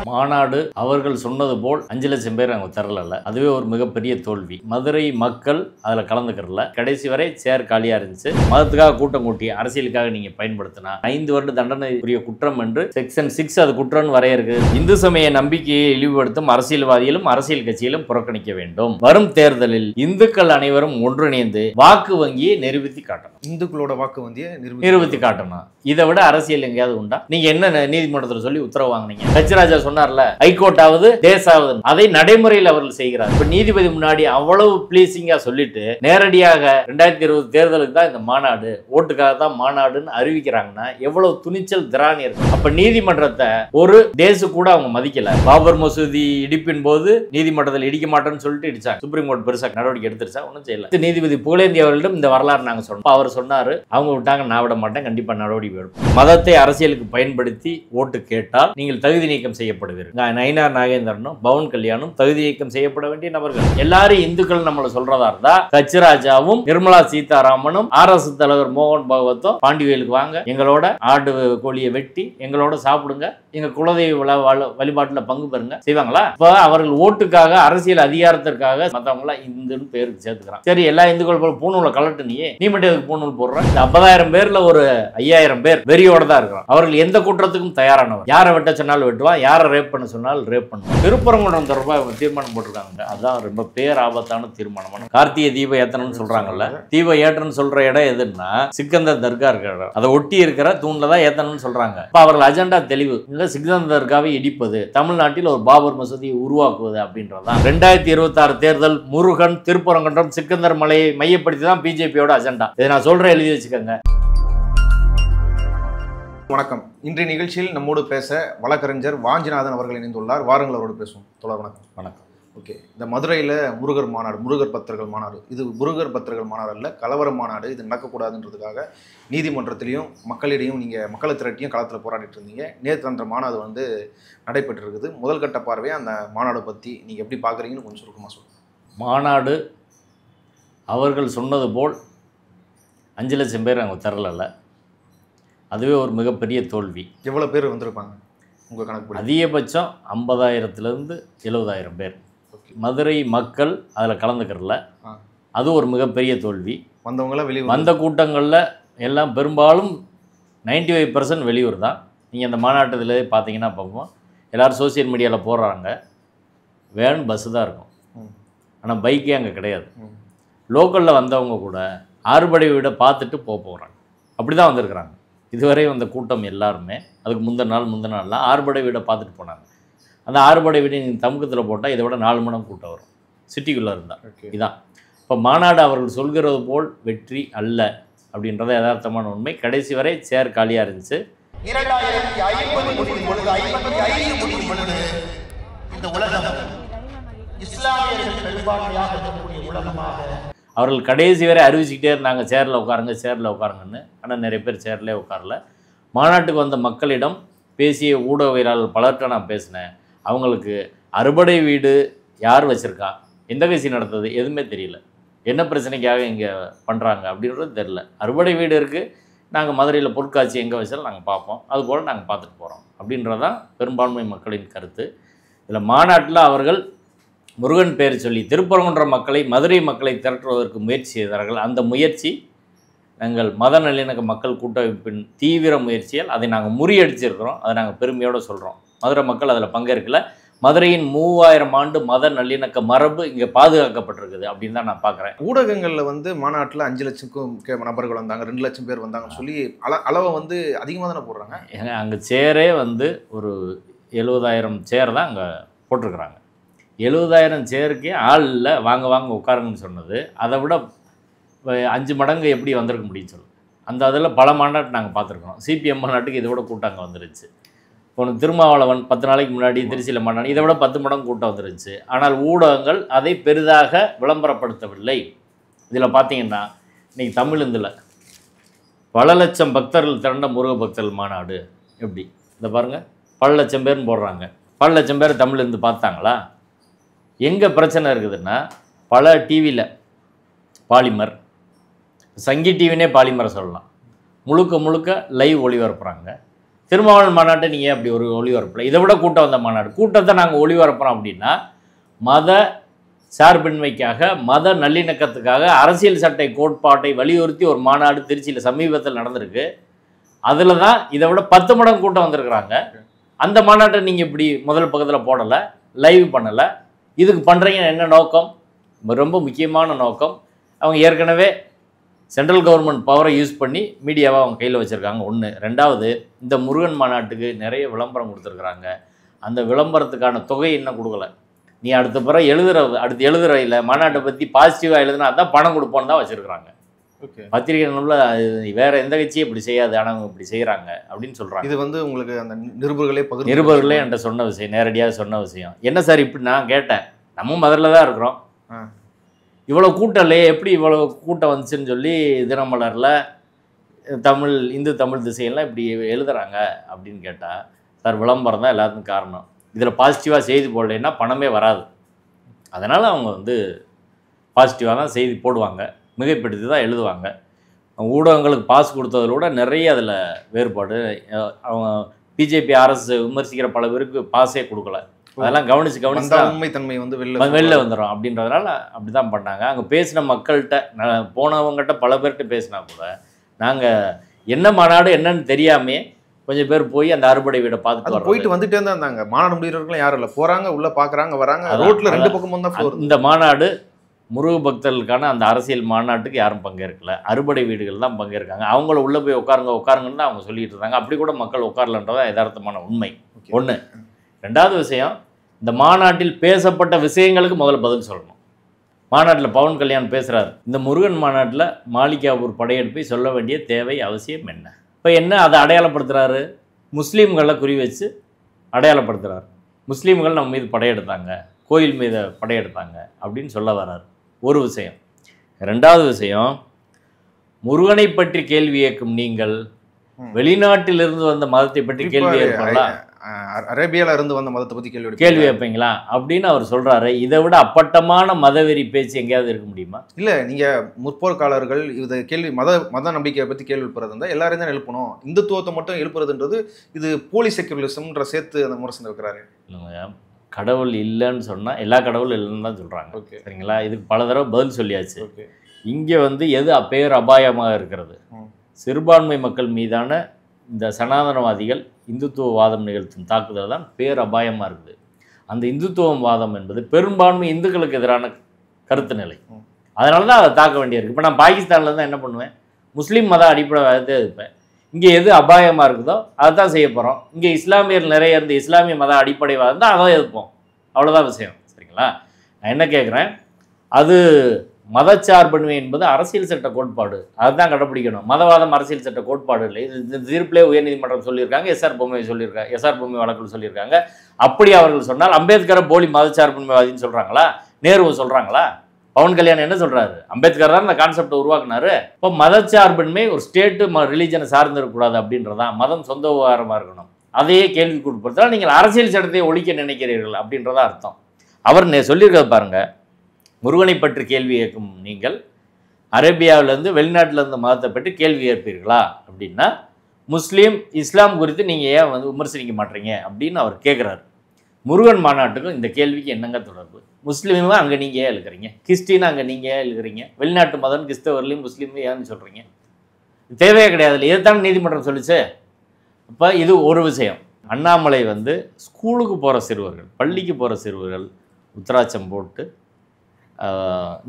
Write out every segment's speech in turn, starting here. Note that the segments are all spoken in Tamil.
மாநாடு அவர்கள் சொன்னது போல் 5 லட்சம் பேர் அங்கே தரல. அதுவே ஒரு மிகப்பெரிய தோல்வி. மதுரை மக்கள் அதில் கலந்துக்கிறல. கடைசி வரை சேர் காலியா இருந்துச்சு. மதத்துக்காக கூட்டம் கூட்டி அரசியலுக்காக நீங்க பயன்படுத்தினா 5 வருட தண்டனைக்குரிய குற்றம் என்று செக்ஷன் 6 அது குற்றம் வரையறுக்கு. இந்து சமய நம்பிக்கையை இழிவுபடுத்தும் அரசியல்வாதிகளும் அரசியல் கட்சிகளும் புறக்கணிக்க வேண்டும். வரும் தேர்தலில் இந்துக்கள் அனைவரும் ஒன்றிணைந்து வாக்கு வங்கியை நிரூபித்து காட்டணும். இந்துக்களோட வாக்கு வங்கியை நிரூபித்து காட்டணும். இதை விட அரசியல் எங்கேயாவது உண்டா? நீங்க என்ன நீதிமன்றத்தில் சொல்லி உத்தரவு வாங்கினீங்க? கச்சிராஜா சொன்னார்ல, ஹைகோர்ட்டாவது தேசாவது, அதை நடைமுறையில் அவர்கள் செய்கிறார். இப்ப நீதிபதி முன்னாடி அவ்வளவு பிளீசிங்கா சொல்லிட்டு நேரடியாக 2020 தேர்தலுக்கு தான் இந்த மாநாடு, ஓட்டுக்காக தான் மாநாடுன்னு அறிவிக்கிறாங்கன்னா எவ்வளவு துணிச்சல் திராணி இருக்கு. அப்ப நீதிமன்றத்தை ஒரு டேஸ் கூட அவங்க மதிக்கல. பாபர் மசூதி இடிப்பின் போது நீதிமன்றத்தில் இடிக்க மாட்டேன்னு சொல்லிட்டு இடிச்சாங்க. சுப்ரீம் கோர்ட் பெருசா நடவடிக்கை எடுத்துருச்சா? ஒன்றும் செய்யல. நீதிபதி புகழேந்தி அவர்களிடம் இந்த வரலாறு நாங்க சொன்னோம். அவர் சொன்னாரு, அவங்க விட்டாங்க, நான் விட மாட்டேன், கண்டிப்பா நடவடிக்கை எடுப்போம். மதத்தை அரசியலுக்கு பயன்படுத்தி ஓட்டு கேட்டால் நீங்கள் தகுதி நீக்கம் செய்யப்படுவீர்கள். நயினார் நாகேந்திரனும் பவன் கல்யாணும் தகுதி நீக்கம் செய்யப்பட வேண்டிய நபர்கள். எல்லாரும் இந்துக்கள் நம்மள சொல்றதா இருந்தா கச்சிராஜாவும் நிர்மலா சீதாராமனும் RS தலைவர் மோகன் பாகவத்தும் பாண்டிவேலுக்கு வாங்க, எங்களோட ஆடு கோழியை வெட்டி எங்களோட சாப்பிடுங்க, எங்க குலதெய்வ வழிபாட்டுல பங்கு பெறுங்க செய்வாங்களா? இப்ப அவர்கள் ஓட்டுக்காக அரசியல் அதிகாரத்திற்காக மத்தவங்கள இந்துன்னு பேருக்கு சேர்த்துக்கிறான். சரி, எல்லா இந்துக்கள் போல பூணூலை கலட்டு நீ மட்டும் எதுக்கு பூணூல் போடுற? 50,000 பேர்ல ஒரு 5,000 பேர் வெறியோட தான் இருக்கிறான். அவர்கள் எந்த குற்றத்துக்கும் தயாரானவர். யாரை வெட்ட சொன்னாலும் வெட்டுவான், யாரை ரேப் பண்ண சொன்னாலும் ரேப் பண்ணுவான். திருப்பரங்குன்றம் தொடர்பாக தீர்மானம் போட்டிருக்காங்க. அதுதான் ரொம்ப பேராபத்தான தீர்மானம். கார்த்திகை தீப ஏத்தனம்னு சொல்றாங்கல்ல, தீப ஏற்றன்னு சொல்ற இடம் எதுன்னா சிக்கந்தர் தர்கா இருக்கிற இடம். அதை ஒட்டி இருக்கிற தூண்ல தான் ஏத்தனம்னு சொல்றாங்க. இப்ப அவர்கள் அஜெண்டா தெளிவு. இந்த சிக்கந்தர் தர்காவை இடிப்பது, தமிழ்நாட்டில் ஒரு பாபர் மசூதியை உருவாக்குவது அப்படின்றதான் 2026 தேர்தல். முருகன், திருப்பரங்குன்றம், சிக்கந்தர் மலையை மையப்படுத்தி தான் பிஜேபியோட அஜெண்டா. இதை நான் சொல்றேன், எழுதி வச்சுக்கோங்க. வணக்கம். இன்றைய நிகழ்ச்சியில் நம்மோடு பேச வழக்கறிஞர் வாஞ்சிநாதன் அவர்கள் இணைந்துள்ளார். வாருங்கள், அவரோடு பேசுவோம். தொடர் வணக்கம். வணக்கம். ஓகே, இந்த மதுரையில் முருகர் மாநாடு, முருகர் பக்தர்கள் மாநாடு, இது முருகர் பக்தர்கள் மாநாடு அல்ல, கலவர மாநாடு. இது நடக்கக்கூடாதுன்றதுக்காக நீதிமன்றத்திலையும் மக்களிடையும் நீங்கள் மக்களை திரட்டியும் களத்தில் போராடிட்டு இருந்தீங்க. நேற்று அந்த மாநாடு நடைபெற்று இருக்குது. முதல் கட்ட பார்வையாக அந்த மாநாடை பற்றி நீங்கள் எப்படி பார்க்குறீங்கன்னு கொஞ்சம் சுருக்கமாக சொல்லுங்கள். மாநாடு அவர்கள் சொன்னது போல் 5 லட்சம் பேர் அங்கே தரல. அதுவே ஒரு மிகப்பெரிய தோல்வி. எவ்வளோ பேர் வந்திருப்பாங்க உங்கள் கணக்கு? அதிகபட்சம் 50,000 70,000 பேர். மதுரை மக்கள் அதில் கலந்துக்கிறல. அது ஒரு மிகப்பெரிய தோல்வி. வந்தவங்களாம் வெளியூர். வந்த கூட்டங்களில் எல்லாம் பெரும்பாலும் 95% வெளியூர் தான். நீங்கள் அந்த மாநாட்டத்தில் பார்த்தீங்கன்னா பார்ப்போம், எல்லோரும் சோசியல் மீடியாவில் போடுறாங்க, வேன் பஸ்ஸு தான் இருக்கும், ஆனால் பைக்கே அங்கே கிடையாது. லோக்கலில் வந்தவங்க கூட ஆறுபடை வீடை பார்த்துட்டு போகிறாங்க. அப்படி தான் வந்திருக்கிறாங்க. இதுவரை வந்த கூட்டம் எல்லாருமே அதுக்கு முந்தின நாள்லாம் ஆறுபடை வீடை பார்த்துட்டு போனாங்க. அந்த ஆறுபடை வீடு நீங்கள் தமுக்கத்தில் போட்டால் இதை விட 4 மடங்கு கூட்டம் வரும் சிட்டிக்குள்ளே இருந்தால். இதான் இப்போ மாநாடு அவர்கள் சொல்கிறது போல் வெற்றி அல்ல அப்படின்றத யதார்த்தமான உண்மை. கடைசி வரை சேர் காலியாக இருந்துச்சு. 2050 முடியும் பொழுது 55 முடியும் பொழுது இந்த உலகம் இஸ்லாமியர்கள் பெரும்பான்மையாக இருக்கக்கூடிய உலகமாக அவர்கள் கடைசி வரை அறிவிச்சுக்கிட்டே இருந்தாங்க, சேரில் உட்காருங்க, சேரில் உட்காருங்கன்னு. ஆனால் நிறைய பேர் சேர்லேயே உட்காரல. மாநாட்டுக்கு வந்த மக்களிடம் பேசிய ஊடகவியலாளர் பலர்கிட்ட நான் பேசினேன். அவங்களுக்கு அறுபடை வீடு யார் வச்சுருக்கா, எந்த கட்சி நடத்துது, எதுவுமே தெரியல. என்ன பிரச்சனைக்காக இங்கே பண்ணுறாங்க அப்படின்றது தெரில. அறுபடை வீடு இருக்குது, நாங்கள் மதுரையில் பொருட்காட்சி எங்கே வச்சாலும் நாங்கள் பார்ப்போம், அதுபோல் நாங்கள் பார்த்துட்டு போகிறோம் அப்படின்றதான் பெரும்பான்மை மக்களின் கருத்து. இதில் மாநாட்டில் அவர்கள் முருகன் பேர் சொல்லி திருப்பரங்குன்ற மக்களை, மதுரை மக்களை திரட்டுவதற்கு முயற்சி செய்தார்கள். அந்த முயற்சி நாங்கள் மத நல்லிணக்க மக்கள் கூட்டமைப்பின் தீவிர முயற்சியால் அதை நாங்கள் முறியடிச்சிருக்கிறோம். அதை நாங்கள் பெருமையோடு சொல்கிறோம். மதுரை மக்கள் அதில் பங்கேற்கல. மதுரையின் 3000 ஆண்டு மத நல்லிணக்க மரபு இங்கே பாதுகாக்கப்பட்டிருக்குது அப்படின்னு தான் நான் பார்க்குறேன். ஊடகங்களில் மாநாட்டில் 5 லட்சம் நபர்கள் வந்தாங்க, 2 லட்சம் பேர் வந்தாங்கன்னு சொல்லி அளவை அதிகமாக தானே போடுறாங்க. ஏங்க அங்கே சேரே ஒரு 70,000 சேர் தான் அங்கே போட்டிருக்கிறாங்க. 70,000 சேருக்கே ஆள் இல்லை, வாங்க வாங்க உட்காருங்கன்னு சொன்னது அதை விட 5 மடங்கு எப்படி வந்திருக்க முடியும்னு சொல்லுங்கள். அந்த அதில் பல மாநாட்டு நாங்கள் பார்த்துருக்கோம். சிபிஎம் மாநாட்டுக்கு இதை விட கூட்டம் அங்கே வந்துருச்சு. இப்போ திருமாவளவன் 10 நாளைக்கு முன்னாடி திருச்சியில் மாநாடு, இதை விட 10 மடங்கு கூட்டம் வந்துருச்சு. ஆனால் ஊடகங்கள் அதை பெரிதாக விளம்பரப்படுத்தவில்லை. இதில் பார்த்தீங்கன்னா இன்றைக்கி தமிழ்ந்தில் பல லட்சம் பக்தர்கள் திரண்ட முருக பக்தர்கள் மாநாடு எப்படி இதை பாருங்கள், பல லட்சம் பேர்னு போடுறாங்க. பல லட்சம் பேர் தமிழ்லேருந்து பார்த்தாங்களா? எங்கே பிரச்சனை இருக்குதுன்னா, பல டிவியில் பாலிமர், சங்கி டிவினே பாலிமரை சொல்லலாம், முழுக்க முழுக்க லைவ் ஒளிபரப்புகிறாங்க. திருமாவளவன் மாநாட்டை நீங்கள் அப்படி ஒரு ஒளிபரப்பில் இதை விட கூட்டம் வந்த மாநாடு கூட்டத்தை நாங்கள் ஒளிபரப்புறோம் அப்படின்னா மத சார்பின்மைக்காக மத நல்லிணக்கத்துக்காக அரசியல் சட்ட கோட்பாட்டை வலியுறுத்தி ஒரு மாநாடு திருச்சியில் சமீபத்தில் நடந்திருக்கு. அதில் தான் இதை விட 10 மடங்கு கூட்டம் வந்திருக்கிறாங்க. அந்த மாநாட்டை நீங்கள் இப்படி முதல் பக்கத்தில் போடலை, லைவ் பண்ணலை. இதுக்கு பண்ணுறீங்க என்ன நோக்கம்? ரொம்ப முக்கியமான நோக்கம். அவங்க ஏற்கனவே சென்ட்ரல் கவர்மெண்ட் பவரை யூஸ் பண்ணி மீடியாவை அவங்க கையில் வச்சுருக்காங்க. ஒன்று. ரெண்டாவது, இந்த முருகன் மாநாட்டுக்கு நிறைய விளம்பரம் கொடுத்துருக்குறாங்க. அந்த விளம்பரத்துக்கான தொகை இன்னும் கொடுக்கல. நீ அடுத்த பிறகு அடுத்து எழுதுறையில் மாநாட்டை பற்றி பாசிட்டிவாக எழுதுனா தான் பணம் கொடுப்போன்னு தான் வச்சுருக்குறாங்க. ஓகே. பத்திரிகை நூலில் வேறு எந்த கட்சியும் இப்படி செய்யாது, ஆனால் அவங்க இப்படி செய்கிறாங்க அப்படின்னு சொல்கிறாங்க. இது வந்து உங்களுக்கு அந்த நிருபர்களே என்கிட்ட சொன்ன விஷயம், நேரடியாக சொன்ன விஷயம். என்ன சார் இப்படி நான் கேட்டேன், நம்ம மதுரில் தான் இருக்கிறோம், இவ்வளோ கூட்டம் இல்லையே, எப்படி இவ்வளோ கூட்டம் வந்துச்சுன்னு சொல்லி தினமலரில் இந்து தமிழ் திசையெல்லாம் இப்படி எழுதுகிறாங்க அப்படின்னு கேட்டால், சார் விளம்பரம் தான் எல்லாத்துக்கும் காரணம். இதில் பாசிட்டிவாக செய்தி போடலைன்னா பணமே வராது. அதனால் அவங்க வந்து பாசிட்டிவாக தான் செய்தி போடுவாங்க, மிகைப்படுத்தி தான் எழுதுவாங்க. ஊடகங்களுக்கு பாஸ் கொடுத்ததிலோட நிறைய அதில் வேறுபாடு. அவங்க பிஜேபி அரசு விமர்சிக்கிற பல பேருக்கு பாஸே கொடுக்கல. அதெல்லாம் கவனிச்சு உண்மைத்தன்மை வந்து வெளில வந்துடும் அப்படின்றதுனால அப்படி தான் பண்ணாங்க. அங்கே பேசின மக்கள்கிட்ட போனவங்ககிட்ட பல பேர்கிட்ட பேசினா கூட நாங்கள் என்ன மாநாடு என்னன்னு தெரியாமே கொஞ்சம் பேர் போய் அந்த அறுபடை வீடை பார்த்துட்டு போயிட்டு வந்துட்டே தான் இருந்தாங்க. மாநாடு முடிகிறவர்களும் யாரும் இல்லை, போகிறாங்க, உள்ளே பார்க்குறாங்க, வராங்க, ரோட்டில் 2 பக்கமும் தான். இந்த மாநாடு முருக பக்தர்களுக்கான அந்த அரசியல் மாநாட்டுக்கு யாரும் பங்கேற்கல, அறுபடை வீடுகள் தான் பங்கேற்காங்க. அவங்கள உள்ளே போய் உட்காருங்கன்னு தான் அவங்க சொல்லிட்டு இருந்தாங்க. அப்படி கூட மக்கள் உட்காரலன்றதான் யதார்த்தமான உண்மை. ஒன்று. ரெண்டாவது விஷயம், இந்த மாநாட்டில் பேசப்பட்ட விஷயங்களுக்கு முதல்ல பதில் சொல்லணும். மாநாட்டில் பவன் கல்யாண் பேசுகிறார், இந்த முருகன் மாநாட்டில் மாளிகாவூர் படையெடுப்பை சொல்ல வேண்டிய தேவை அவசியம் என்ன? இப்போ என்ன அதை அடையாளப்படுத்துகிறாரு? முஸ்லீம்களை குறி வச்சு அடையாளப்படுத்துகிறார். முஸ்லீம்கள் நம்ம மீது படையெடுத்தாங்க, கோயில் மீது படையெடுத்தாங்க அப்படின்னு சொல்ல வர்றார். ஒரு விஷயம். ரெண்டாவது விஷயம், முருகனை பற்றி கேள்வி கேட்கும் நீங்கள் வெளிநாட்டிலிருந்து வந்த மதத்தை பற்றி கேள்வி கேட்பீங்களா? அரேபியால இருந்து வந்த மதத்தை பற்றி கேள்வி வைப்பீங்களா அப்படின்னு அவர் சொல்றாரு. இதை விட அப்பட்டமான மதவெறி பேச்சு எங்கேயாவது இருக்க முடியுமா? இல்லை, நீங்கள் முற்போர்க்காளர்கள் இதை கேள்வி மத நம்பிக்கையை பற்றி கேள்வி எழுப்புறது இருந்தால் எல்லாரையும் தான் எழுப்பணும். இந்துத்துவத்தை மட்டும் எழுப்புறதுன்றது இது போலி செக்குலரிசம்ன்ற சேர்த்து அந்த முரசு இருக்கிறாரு. இல்லைங்க, கடவுள் இல்லைன்னு சொன்னால் எல்லா கடவுளும் இல்லைன்னு தான் சொல்கிறாங்க. ஓகே, சரிங்களா? இதுக்கு பல தடவை பதில் சொல்லியாச்சு. ஓகே. இங்கே வந்து எது பேர் அபாயமாக இருக்கிறது? சிறுபான்மை மக்கள் மீதான இந்த சனாதனவாதிகள் இந்துத்துவவாதம் நிகழ்த்தும் தாக்குதல் தான் பேர் அபாயமாக இருக்குது. அந்த இந்துத்துவம் வாதம் என்பது பெரும்பான்மை இந்துக்களுக்கு எதிரான கருத்து நிலை. அதனால தான் அதை தாக்க வேண்டியிருக்கு. இப்போ நான் பாகிஸ்தானில் தான் என்ன பண்ணுவேன், முஸ்லீம் மத அடிப்படைவாதத்தை எதிர்ப்பேன். இங்கே எது அபாயமாக இருக்குதோ அதை தான் செய்ய போகிறோம். இங்கே இஸ்லாமியர்கள் நிறைய இருந்து இஸ்லாமிய மத அடிப்படைவாதம் தான் அதை எதிர்ப்போம். அவ்வளோதான் விஷயம். சரிங்களா? நான் என்ன கேட்குறேன், அது மதச்சார்பின்மை என்பது அரசியல் சட்ட கோட்பாடு, அதுதான் கடைப்பிடிக்கணும். மதவாதம் அரசியல் சட்ட கோட்பாடு இல்லை. இது தீர்ப்பிலே உயர்நீதிமன்றம் சொல்லியிருக்காங்க, எஸ்ஆர் பொம்மை சொல்லியிருக்காங்க, எஸ்ஆர் பொம்மை வழக்கில் சொல்லியிருக்காங்க. அப்படி அவர்கள் சொன்னால் அம்பேத்கரை போலி மதச்சார்பின்மைவாதின்னு சொல்கிறாங்களா? நேருவை சொல்கிறாங்களா? பவன் கல்யாண் என்ன சொல்கிறாரு? அம்பேத்கர் தான் இந்த கான்செப்டை உருவாக்குனாரு. இப்போ மதச்சார்பின்மை ஒரு ஸ்டேட்டு ரிலீஜனை சார்ந்திருக்கக்கூடாது அப்படின்றதான், மதம் சொந்த விவகாரமாக இருக்கணும். அதையே கேள்விக்கு உட்படுத்தலாம். நீங்கள் அரசியல் சட்டத்தை ஒழிக்க நினைக்கிறீர்கள் அப்படின்றதான் அர்த்தம். அவர் சொல்லியிருக்கிறது பாருங்கள், முருகனை பற்றி கேள்வி கேட்கும் நீங்கள் அரேபியாவிலேருந்து வெளிநாட்டிலேருந்து மதத்தை பற்றி கேள்வி கேட்பீர்களா அப்படின்னா, முஸ்லீம் இஸ்லாம் குறித்து நீங்கள் ஏன் விமர்சிக்க மாட்டீங்க அப்படின்னு அவர் கேட்குறாரு. முருகன் மாநாட்டுக்கும் இந்த கேள்விக்கு என்னங்க தொடர்பு? முஸ்லீமாக அங்கே நீங்கள் ஏன் எழுக்கிறீங்க, கிறிஸ்டின் அங்கே நீங்கள் ஏன் எழுக்கிறீங்க, வெளிநாட்டு மதம் கிறிஸ்தவர்களையும் முஸ்லீம் ஏன்னு சொல்கிறீங்க? தேவையே கிடையாது. இல்லை, இதுதான் நீதிமன்றம் சொல்லிச்சு. இப்போ இது ஒரு விஷயம். அண்ணாமலை ஸ்கூலுக்கு போகிற சிறுவர்கள், பள்ளிக்கு போகிற சிறுவர்கள் உத்தராட்சம் போட்டு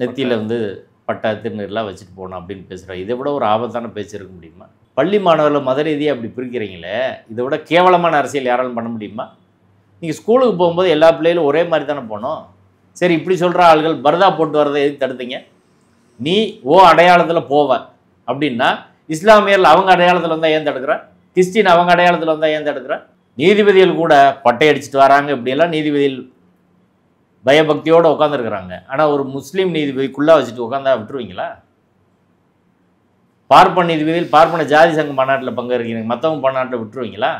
நெத்தியில் பட்டா திருநீர்லாம் வச்சுட்டு போகணும் அப்படின்னு பேசுகிறார். இதை விட ஒரு ஆபத்தான பேச்சு இருக்க முடியுமா? பள்ளி மாணவர்கள் மத ரீதியாக அப்படி பிரிக்கிறீங்களே, இதை விட கேவலமான அரசியல் யாராலும் பண்ண முடியுமா? நீங்கள் ஸ்கூலுக்கு போகும்போது எல்லா பிள்ளைகளும் ஒரே மாதிரி தானே போகணும். சரி, இப்படி சொல்கிற ஆள்கள் பரதா போட்டு வரதை எதுக்கு தடுத்தீங்க? நீ அடையாளத்தில் போவ அப்படின்னா இஸ்லாமியர்கள் அவங்க அடையாளத்தில் வந்தால் ஏன் தடுக்கிற? கிறிஸ்டின் அவங்க அடையாளத்தில் வந்தால் ஏன் தடுக்கிற? நீதிபதிகள் கூட பட்டை அடிச்சுட்டு வராங்க, இப்படியெல்லாம் நீதிபதிகள் பயபக்தியோடு உட்காந்துருக்குறாங்க. ஆனால் ஒரு முஸ்லீம் நீதிபதிக்குள்ளே வச்சுட்டு உட்காந்தா விட்டுருவீங்களா? பார்ப்பன நீதிபதியில் பார்ப்பன ஜாதி சங்க மாநாட்டில் பங்கேற்கிறீங்க, மற்றவங்க மாநாட்டில் விட்டுருவீங்களா?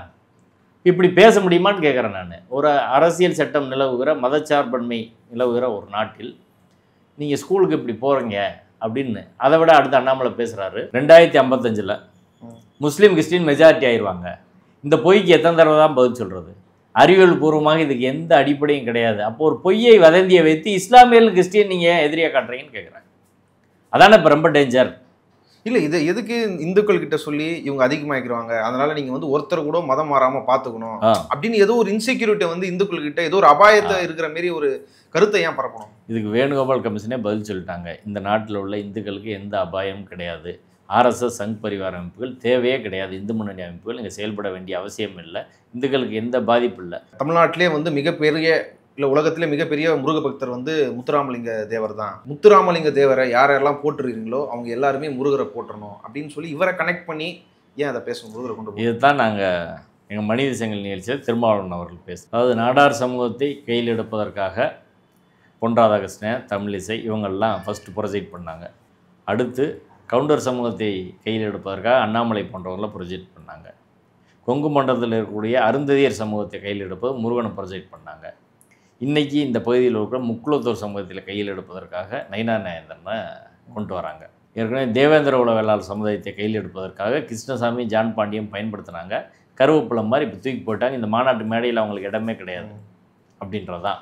இப்படி பேச முடியுமான்னு கேட்குறேன் நான். ஒரு அரசியல் சட்டம் நிலவுகிற மதச்சார்பன்மை நிலவுகிற ஒரு நாட்டில் நீங்கள் ஸ்கூலுக்கு இப்படி போகிறீங்க அப்படின்னு. அதை விட அடுத்து அண்ணாமலை பேசுகிறாரு, 2055 முஸ்லீம் கிறிஸ்டின் மெஜாரிட்டி ஆயிடுவாங்க, இந்த பொய்க்கு எத்தனை தடவை தான் பதில் சொல்கிறது? அறிவியல் பூர்வமாக இதுக்கு எந்த அடிப்படையும் கிடையாது. அப்போ ஒரு பொய்யை வதந்தியை வைத்து இஸ்லாமியர்கள் கிறிஸ்டியன் நீங்கள் எதிரியாக காட்டுறீங்கன்னு கேட்குறேன். அதானே இப்போ ரொம்ப டேஞ்சர். இல்லை, இதை எதுக்கு இந்துக்கள் கிட்ட சொல்லி இவங்க அதிகமாகிக்கிறாங்க, அதனால நீங்கள் வந்து ஒருத்தர் கூட மதம் மாறாமல் பார்த்துக்கணும் அப்படின்னு ஏதோ ஒரு இன்செக்யூரிட்டி வந்து இந்துக்கள் கிட்ட ஏதோ ஒரு அபாயத்தை இருக்கிற மாரி ஒரு கருத்தை ஏன் பரப்பணும்? இதுக்கு வேணுகோபால் கமிஷனே பதில் சொல்லிட்டாங்க. இந்த நாட்டில் உள்ள இந்துக்களுக்கு எந்த அபாயமும் கிடையாது. ஆர்எஸ்எஸ் சங் பரிவார அமைப்புகள் தேவையே கிடையாது. இந்து முன்னணி அமைப்புகள் இங்கே செயல்பட வேண்டிய அவசியம் இல்லை. இந்துக்களுக்கு எந்த பாதிப்பு இல்லை. தமிழ்நாட்டிலே வந்து மிகப்பெரிய இல்லை உலகத்திலே மிகப்பெரிய முருக பக்தர் வந்து முத்துராமலிங்க தேவர் தான். முத்துராமலிங்க தேவரை யாரெல்லாம் போட்டுருக்கீங்களோ அவங்க எல்லாருமே முருகரை போட்டுறணும் அப்படின்னு சொல்லி இவரை கனெக்ட் பண்ணி ஏன் அதை பேசணும்? முருகரை கொண்டு போய் இதுதான் நாங்கள் எங்கள் மனித சங்கிலி நிகழ்ச்சியில் திருமாவளவன் அவர்கள் பேச, அதாவது நாடார் சமூகத்தை கையில் எடுப்பதற்காக பொன் ராதாகிருஷ்ணன், தமிழிசை இவங்கெல்லாம் ஃபஸ்ட்டு ப்ரொஜெக்ட் பண்ணாங்க. அடுத்து கவுண்டர் சமூகத்தை கையில் எடுப்பதற்காக அண்ணாமலை போன்றவங்களாம் ப்ரொஜெக்ட் பண்ணாங்க. கொங்கு மண்டலத்தில் இருக்கக்கூடிய அருந்ததியர் சமூகத்தை கையில் எடுப்பது முருகனை ப்ரொஜெக்ட் பண்ணாங்க. இன்றைக்கி இந்த பகுதியில் இருக்கிற முக்குலத்தூர் சமூகத்தில் கையில் எடுப்பதற்காக நயினா நாயந்தனை கொண்டு வராங்க. ஏற்கனவே தேவேந்திர உல வேளாளர் சமுதாயத்தை கையில் எடுப்பதற்காக கிருஷ்ணசாமி, ஜான் பாண்டியம் பயன்படுத்தினாங்க. கருவேப்பிலை மாதிரி இப்போ தூக்கி போட்டாங்க. இந்த மாநாட்டு மேடையில் அவங்களுக்கு இடமே கிடையாது அப்படின்றதான்.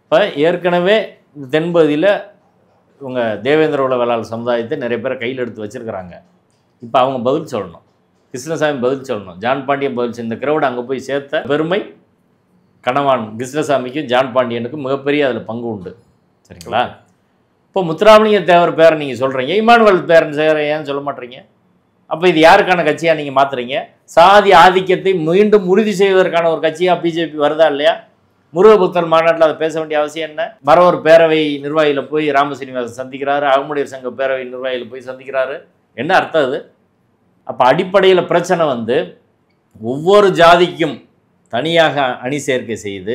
இப்போ ஏற்கனவே தென்பகுதியில் இவங்க தேவேந்திர உல வேளாளர் சமுதாயத்தை நிறைய பேரை கையில் எடுத்து வச்சுருக்கிறாங்க. இப்போ அவங்க பதில் சொல்லணும். கிருஷ்ணசாமி பதில் சொல்லணும், ஜான் பாண்டியன் பதில் சொல்லணும். இந்த கிரௌடு அங்கே போய் சேர்த்த பெருமை கணவான் கிருஷ்ணசாமிக்கும் ஜான் பாண்டியனுக்கும் மிகப்பெரிய அதில் பங்கு உண்டு. சரிங்களா? இப்போ முத்துராமலிங்க தேவர் பேரை நீங்கள் சொல்கிறீங்க, இமானுவேல் பேரன் சேர ஏன்னு சொல்ல மாட்டீங்க? அப்போ இது யாருக்கான கட்சியாக நீங்கள் மாற்றுறீங்க? சாதி ஆதிக்கத்தை மீண்டும் உறுதி செய்வதற்கான ஒரு கட்சியாக பிஜேபி வருதா இல்லையா? முருகபக்தர் மாநாட்டில் அதை பேச வேண்டிய அவசியம் என்ன? மரவர் பேரவை நிர்வாகியில் போய் ராமசீனிவாசன் சந்திக்கிறாரு, அகமுடையர் சங்க பேரவை நிர்வாகியில் போய் சந்திக்கிறாரு. என்ன அர்த்தம் அது? அப்போ அடிப்படையில் பிரச்சனை வந்து ஒவ்வொரு ஜாதிக்கும் தனியாக அணி சேர்க்கை செய்து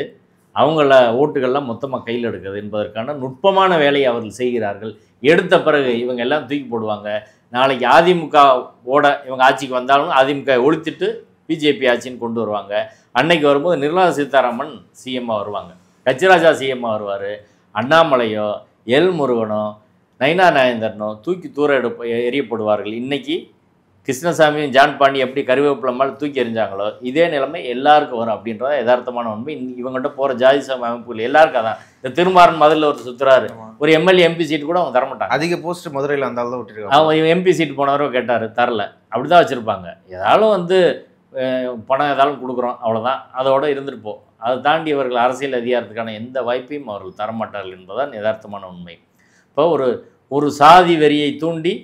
அவங்கள ஓட்டுகள்லாம் மொத்தமாக கையில் எடுக்கிறது என்பதற்கான நுட்பமான வேலையை அவர்கள் செய்கிறார்கள். எடுத்த பிறகு இவங்க எல்லாம் தூக்கி போடுவாங்க. நாளைக்கு அதிமுகவோட இவங்க ஆட்சிக்கு வந்தாலும் அதிமுக ஒழித்துட்டு பிஜேபி ஆட்சின்னு கொண்டு வருவாங்க. அன்னைக்கு வரும்போது நிர்மலா சீதாராமன் சிஎம்மாக வருவாங்க, கச்சிராஜா சிஎம்மாக வருவார், அண்ணாமலையோ எல் முருகனோ நயினா நாயந்தரனோ தூக்கி தூர எறியப்படுவார்கள். இன்றைக்கி கிருஷ்ணசாமியும் ஜான் பாண்டி எப்படி கருவேப்பிலை மேலே தூக்கி எறிஞ்சாங்களோ இதே நிலைமை எல்லாருக்கும் வரும் அப்படின்றத யதார்த்தமான உண்மை. இவங்ககிட்ட போகிற ஜாதி சம அமைப்புகள் எல்லாருக்கும் அதான். இந்த திருமாறன் மதுரில் ஒரு சுற்றுறாரு, ஒரு எம்எல்ஏ எம்பி சீட்டு கூட அவங்க தரமாட்டாங்க. அதிக போஸ்ட் மதுரையில் இருந்தாலும் தான் விட்டுருக்காங்க. அவங்க எம்பி சீட்டு போனவரோ கேட்டார், தரல. அப்படி தான் வச்சுருப்பாங்க. ஏதாலும் வந்து பணம் ஏதாலும் கொடுக்குறோம், அவ்வளோதான், அதோடு இருந்துட்டு போ. அதை தாண்டி இவர்கள் அரசியல் அதிகாரத்துக்கான எந்த வாய்ப்பையும் அவர்கள் தரமாட்டார்கள் என்பதுதான் யதார்த்தமான உண்மை. இப்போ ஒரு சாதி வெறியை தூண்டி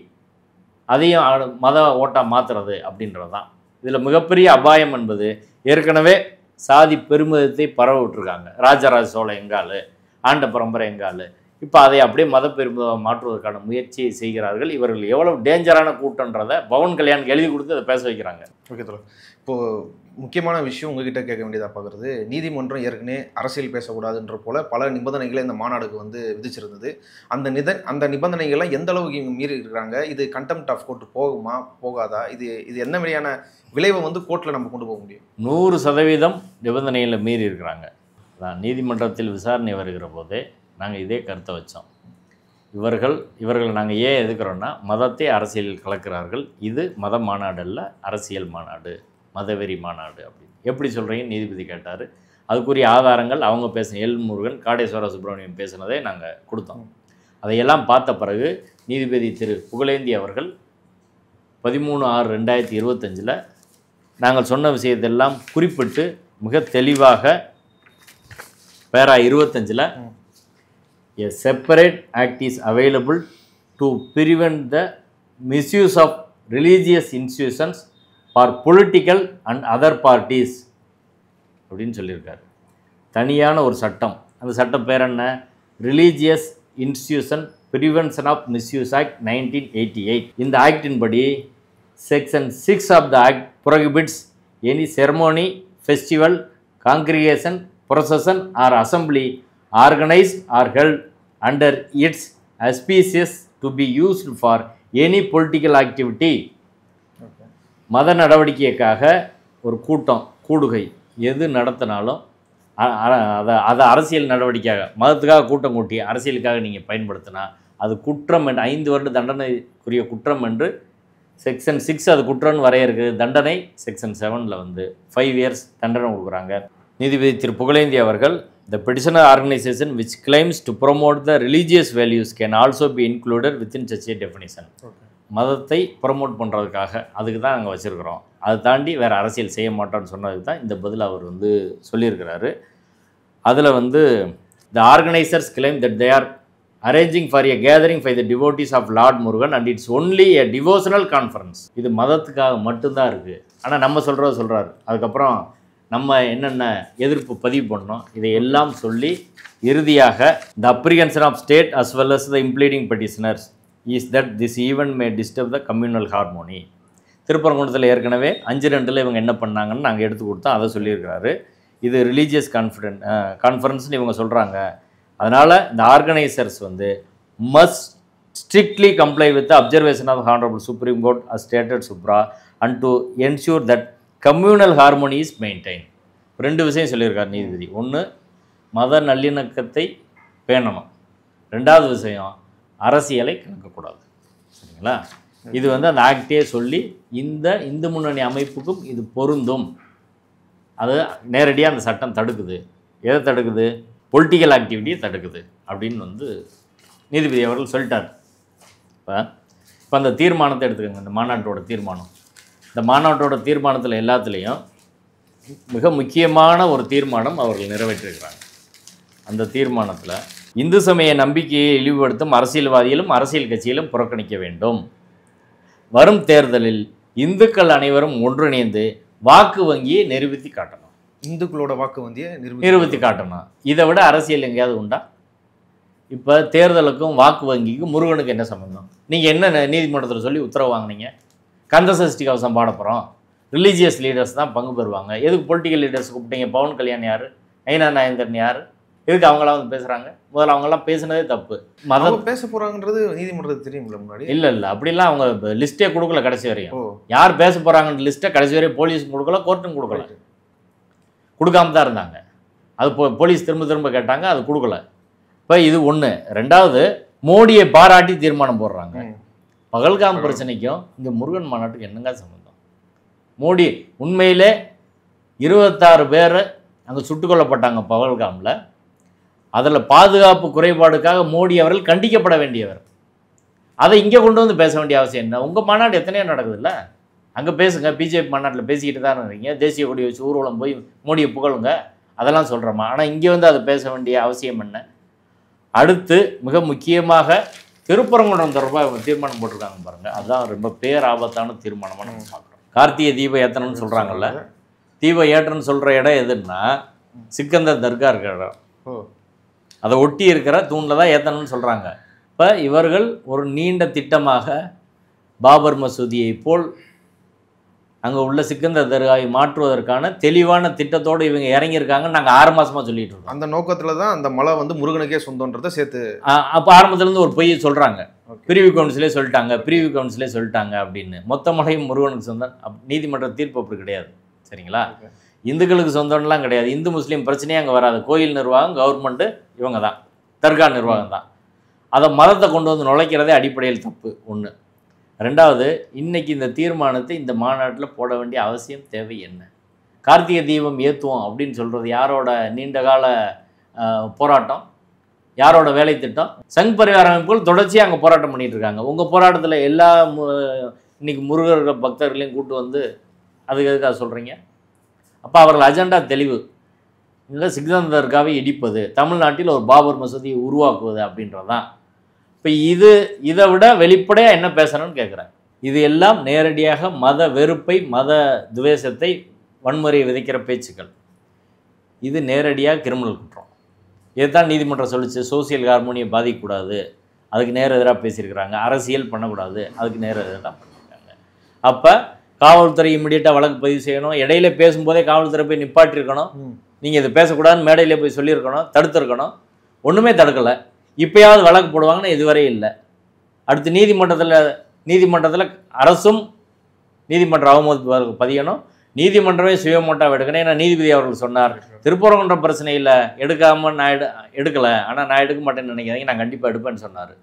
அதையும் மத ஓட்டாக மாற்றுறது அப்படின்றது தான் இதில் மிகப்பெரிய அபாயம் என்பது. ஏற்கனவே சாதி பெருமிதத்தை பரவ விட்டுருக்காங்க. ராஜராஜ சோழன் எங்காலு, ஆண்ட பரம்பரை எங்காலு. இப்போ அதை அப்படியே மத பெருமிதமாக மாற்றுவதற்கான முயற்சியை செய்கிறார்கள். இவர்கள் எவ்வளவு டேஞ்சரான கூட்டன்றதை பவன் கல்யாணுக்கு எழுதி கொடுத்து அதை பேச வைக்கிறாங்க. ஓகே தோழர், இப்போது முக்கியமான விஷயம் உங்ககிட்ட கேட்க வேண்டியதாக பார்க்குறது, நீதிமன்றம் ஏற்கனவே அரசியல் பேசக்கூடாதுன்ற போல பல நிபந்தனைகளை இந்த மாநாடுக்கு வந்து விதிச்சிருந்தது. அந்த நிபந்தனைகள்லாம் எந்த அளவுக்கு இவங்க மீறி இருக்கிறாங்க? இது கண்டெம்ட் ஆஃப் கோர்ட் போகுமா போகாதா? இது என்ன மாதிரியான விளைவை வந்து கோர்ட்டில் நம்ம கொண்டு போக முடியும்? 100% நிபந்தனைகளை மீறி இருக்கிறாங்க. நீதிமன்றத்தில் விசாரணை வருகிற போதே நாங்கள் இதே கருத்தை வச்சோம். இவர்கள் நாங்கள் ஏன் எதுக்குறோன்னா மதத்தை அரசியலில் கலக்கிறார்கள். இது மத மாநாடு அல்ல, அரசியல் மாநாடு, மதவெறி மாநாடு அப்படின்னு எப்படி சொல்கிறீங்க நீதிபதி கேட்டார். அதுக்குரிய ஆதாரங்கள் அவங்க பேசின எல் முருகன், காடேஸ்வர சுப்பிரமணியம் பேசினதை நாங்கள் கொடுத்தோம். அதையெல்லாம் பார்த்த பிறகு நீதிபதி திரு புகழேந்தி அவர்கள் 13/6/2025 நாங்கள் சொன்ன விஷயத்தெல்லாம் குறிப்பிட்டு மிக தெளிவாக பேரா 25 a separate act is available to prevent the misuse of religious institutions for political and other parties அப்படின்னு சொல்லியிருக்காரு. தனியான ஒரு சட்டம், அந்த சட்டம் பேர் என்ன? Religious institution prevention of misuse act 1988. இந்த ஆக்டின் படி section 6 of the act prohibits any ceremony, festival, congregation, procession or assembly organized or held under its auspices to be used for any political activity. மத நடவடிக்கைக்காக ஒரு கூடுகை எது நடத்தினாலும் அதை அரசியல் நடவடிக்கையாக மதத்துக்காக கூட்டம் கூட்டி அரசியலுக்காக நீங்கள் பயன்படுத்தினா அது குற்றம் என்று 5 வருட தண்டனைக்குரிய குற்றம் என்று செக்ஷன் 6 அது குற்றம்னு வரையறுக்கு. தண்டனை செக்ஷன் 7ல் வந்து 5 years தண்டனை கொடுக்குறாங்க. நீதிபதி திரு புகழேந்தி அவர்கள், the petitioner organization which claims to promote the religious values can also be included within such a definition. மதத்தை ப்ரமோட் பண்ணுறதுக்காக அதுக்கு தான் நாங்கள் வச்சுருக்கிறோம். அதை தாண்டி வேறு அரசியல் செய்ய மாட்டோம்னு சொன்னதுக்கு தான் இந்த பதில் அவர் வந்து சொல்லியிருக்கிறாரு. அதில் வந்து the organizers claim that they are arranging for a gathering for the devotees of Lord Murugan and it's only a devotional conference. இது மதத்துக்காக மட்டும்தான் இருக்குது. ஆனால் நம்ம சொல்கிறாரு. அதுக்கப்புறம் நம்ம என்னென்ன எதிர்ப்பு பதிவு பண்ணோம் இதை எல்லாம் சொல்லி இறுதியாக the apprehension of state as well as the impleading petitioners is that this event may disturb the communal harmony. திருப்பரங்குன்றத்தில் ஏற்கனவே 5-2 இவங்க என்ன பண்ணாங்கன்னு நாங்கள் எடுத்து கொடுத்தோம், அதை சொல்லியிருக்கிறாரு. இது ரிலீஜியஸ் கான்ஃபரன்ஸ்னு இவங்க சொல்கிறாங்க. அதனால் இந்த ஆர்கனைசர்ஸ் வந்து must strictly comply with observation of honourable supreme court as stated supra and to ensure that communal harmony is maintain. 2 விஷயம் சொல்லியிருக்கார் நீதிபதி. ஒன்று, மத நல்லிணக்கத்தை பேணணும். 2வது விஷயம், அரசியலை கலக்கக்கூடாது. சரிங்களா? இது வந்து அந்த ஆக்டே சொல்லி இந்த இந்து முன்னணி அமைப்புக்கும் இது பொருந்தும். அது நேரடியாக அந்த சட்டம் தடுக்குது. எதை தடுக்குது? பொலிட்டிக்கல் ஆக்டிவிட்டியை தடுக்குது அப்படின்னு வந்து நீதிபதி அவர்கள் சொல்லிட்டார். இப்போ அந்த தீர்மானத்தை எடுத்துக்கோங்க, இந்த மாநாட்டோட தீர்மானம். இந்த மாநாட்டோட தீர்மானத்தில் எல்லாத்துலேயும் மிக முக்கியமான ஒரு தீர்மானம் அவர்கள் நிறைவேற்றிருக்கிறாங்க. அந்த தீர்மானத்தில் இந்து சமய நம்பிக்கையை இழிவுபடுத்தும் அரசியல்வாதிகளும் அரசியல் கட்சிகளும் புறக்கணிக்க வேண்டும். வரும் தேர்தலில் இந்துக்கள் அனைவரும் ஒன்றிணைந்து வாக்கு வங்கியை நிரூபித்து காட்டணும். இந்துக்களோட வாக்கு வங்கியை நிரூபித்து காட்டணும். இதை விட அரசியல் எங்கேயாவது உண்டா? இப்போ தேர்தலுக்கும் வாக்கு வங்கிக்கும் முருகனுக்கு என்ன சம்பந்தம்? நீங்கள் என்ன நீதிமன்றத்தில் சொல்லி உத்தரவு வாங்கினீங்க? கந்த சஷ்டி கவசம் பாட போகிறோம், ரிலீஜியஸ் லீடர்ஸ் தான் பங்கு பெறுவாங்க. எதுக்கு பொலிட்டிக்கல் லீடர்ஸ் கூப்பிட்டீங்க? பவன் கல்யாண் யார்? நயினா நாயந்தரன் யார்? எதுக்கு அவங்களாம் வந்து பேசுகிறாங்க? முதல்ல அவங்கெல்லாம் பேசுனதே தப்பு. மதம் பேச போகிறாங்கன்றது நீதிமன்றத்துக்கு தெரியும்ல முன்னாடி? இல்லை அப்படிலாம் அவங்க லிஸ்ட்டே கொடுக்கல. கடைசி வரையும் யார் பேச போகிறாங்கன்ற லிஸ்ட்டை கடைசி வரையும் போலீஸும் கொடுக்கல, கோர்ட்டும் கொடுக்கல. கொடுக்காம தான் இருந்தாங்க. அது போலீஸ் திரும்ப கேட்டாங்க, அது கொடுக்கல. இப்போ இது ஒன்று. 2வது, மோடியை பாராட்டி தீர்மானம் போடுறாங்க. பகல்காம் பிரச்சனைக்கும் இங்கே முருகன் மாநாட்டுக்கு என்னங்க சம்பந்தம்? மோடி உண்மையிலே 26 பேர் அங்கே சுட்டுக் கொல்லப்பட்டாங்க பகல்காமில். அதில் பாதுகாப்பு குறைபாடுக்காக மோடி அவர்கள் கண்டிக்கப்பட வேண்டியவர். அதை இங்கே கொண்டு வந்து பேச வேண்டிய அவசியம் என்ன? உங்கள் மாநாடு எத்தனையோ நடக்குதுல்ல, அங்கே பேசுங்க. பிஜேபி மாநாட்டில் பேசிக்கிட்டு தான் இருக்கீங்க. தேசிய கொடி வச்சு ஊர்வலம் போய் மோடியை புகழுங்க, அதெல்லாம் சொல்கிறோமா? ஆனால் இங்கே வந்து அதை பேச வேண்டிய அவசியம் என்ன? அடுத்து மிக முக்கியமாக திருப்பரங்குன்றம் தொடர்பாக தீர்மானம் போட்டிருக்காங்க பாருங்கள். அதுதான் ரொம்ப பேராபத்தான தீர்மானமாக நம்ம பார்க்குறோம். கார்த்திகை தீபம் ஏற்றணும்னு சொல்கிறாங்கல்ல, தீபம் ஏற்றணும்னு சொல்கிற இடம் எதுன்னா சிக்கந்தர் தர்கா இருக்கிற இடம். அதை ஒட்டி இருக்கிற தூணில் தான் ஏற்றணும்னு சொல்கிறாங்க. இப்போ இவர்கள் ஒரு நீண்ட திட்டமாக பாபர் மசூதியை போல் அங்கே உள்ள சிக்கந்தர் தர்காவை மாற்றுவதற்கான தெளிவான திட்டத்தோடு இவங்க இறங்கியிருக்காங்க. நாங்கள் 6 மாதமாக சொல்லிட்டு இருக்கோம். அந்த நோக்கத்தில் தான் அந்த மலை வந்து முருகனுக்கே சொந்தன்றதை சேர்த்து அப்போ ஆரம்பத்துலேருந்து ஒரு பொய்யை சொல்கிறாங்க. பிரிவு கவுன்சிலே சொல்லிட்டாங்க அப்படின்னு. மொத்த மலையும் முருகனுக்கு சொந்தம். நீதிமன்ற தீர்ப்பு அப்படி கிடையாது. சரிங்களா? இந்துக்களுக்கு சொந்தம்லாம் கிடையாது. இந்து முஸ்லீம் பிரச்சனையே அங்கே வராது. கோயில் நிர்வாகம், கவர்மெண்ட்டு இவங்க தான், தர்கா நிர்வாகம் தான். அதை மதத்தை கொண்டு வந்து நுழைக்கிறதே அடிப்படையில் தப்பு. 1. 2வது, இன்றைக்கி இந்த தீர்மானத்தை இந்த மாநாட்டில் போட வேண்டிய அவசியம் தேவை என்ன? கார்த்திகை தீபம் ஏற்றுவோம் அப்படின்னு சொல்கிறது யாரோட நீண்டகால போராட்டம், யாரோட வேலை திட்டம்? சங் பரிவார அமைப்புகள் தொடர்ச்சியாக அங்கே போராட்டம் பண்ணிகிட்டு இருக்காங்க. உங்கள் போராட்டத்தில் எல்லா இன்றைக்கி முருகர்கள் பக்தர்களையும் கூட்டு வந்து அதுக்கு எதுக்காக சொல்கிறீங்க? அப்போ அவர்கள் அஜெண்டா தெளிவு இல்லை, சிக்கந்தர் தர்காவை இடிப்பது, தமிழ்நாட்டில் ஒரு பாபர் மசூதியை உருவாக்குவது அப்படின்றது தான். இப்போ இதை விட வெளிப்படையாக என்ன பேசணும்னு கேட்குறேன். இது எல்லாம் நேரடியாக மத வெறுப்பை, மத துவேஷத்தை, வன்முறையை விதைக்கிற பேச்சுக்கள். இது நேரடியாக கிரிமினல் குற்றம். இதுதான் நீதிமன்றம் சொல்லிச்சு. சோசியல் ஹார்மோனியை பாதிக்கக்கூடாது, அதுக்கு நேர எதிராக பேசியிருக்கிறாங்க. அரசியல் பண்ணக்கூடாது, அதுக்கு நேர எதிராக பண்ணியிருக்காங்க. அப்போ காவல்துறை இம்மிடியட்டாக வழக்கு பதிவு செய்யணும். இடையில பேசும்போதே காவல்துறை போய் நிப்பாட்டிருக்கணும். நீங்கள் இதை பேசக்கூடாதுன்னு மேடையில் போய் சொல்லியிருக்கணும், தடுத்துருக்கணும். ஒன்றுமே தடுக்கலை. இப்போயாவது வழக்கு போடுவாங்கன்னு இதுவரை இல்லை. அடுத்து நீதிமன்றத்தில் அரசும் நீதிமன்ற அவமதிப்பு பதியணும், நீதிமன்றமே சுயமோட்டாக எடுக்கணும். ஏன்னா நீதிபதி அவர்கள் சொன்னார், திருப்பரங்குன்ற பிரச்சனையில் எடுக்காமல் நான் எடுக்கலை, ஆனால் நான் எடுக்க மாட்டேன்னு நினைக்கிறீங்க, நான் கண்டிப்பாக எடுப்பேன்னு சொன்னார்.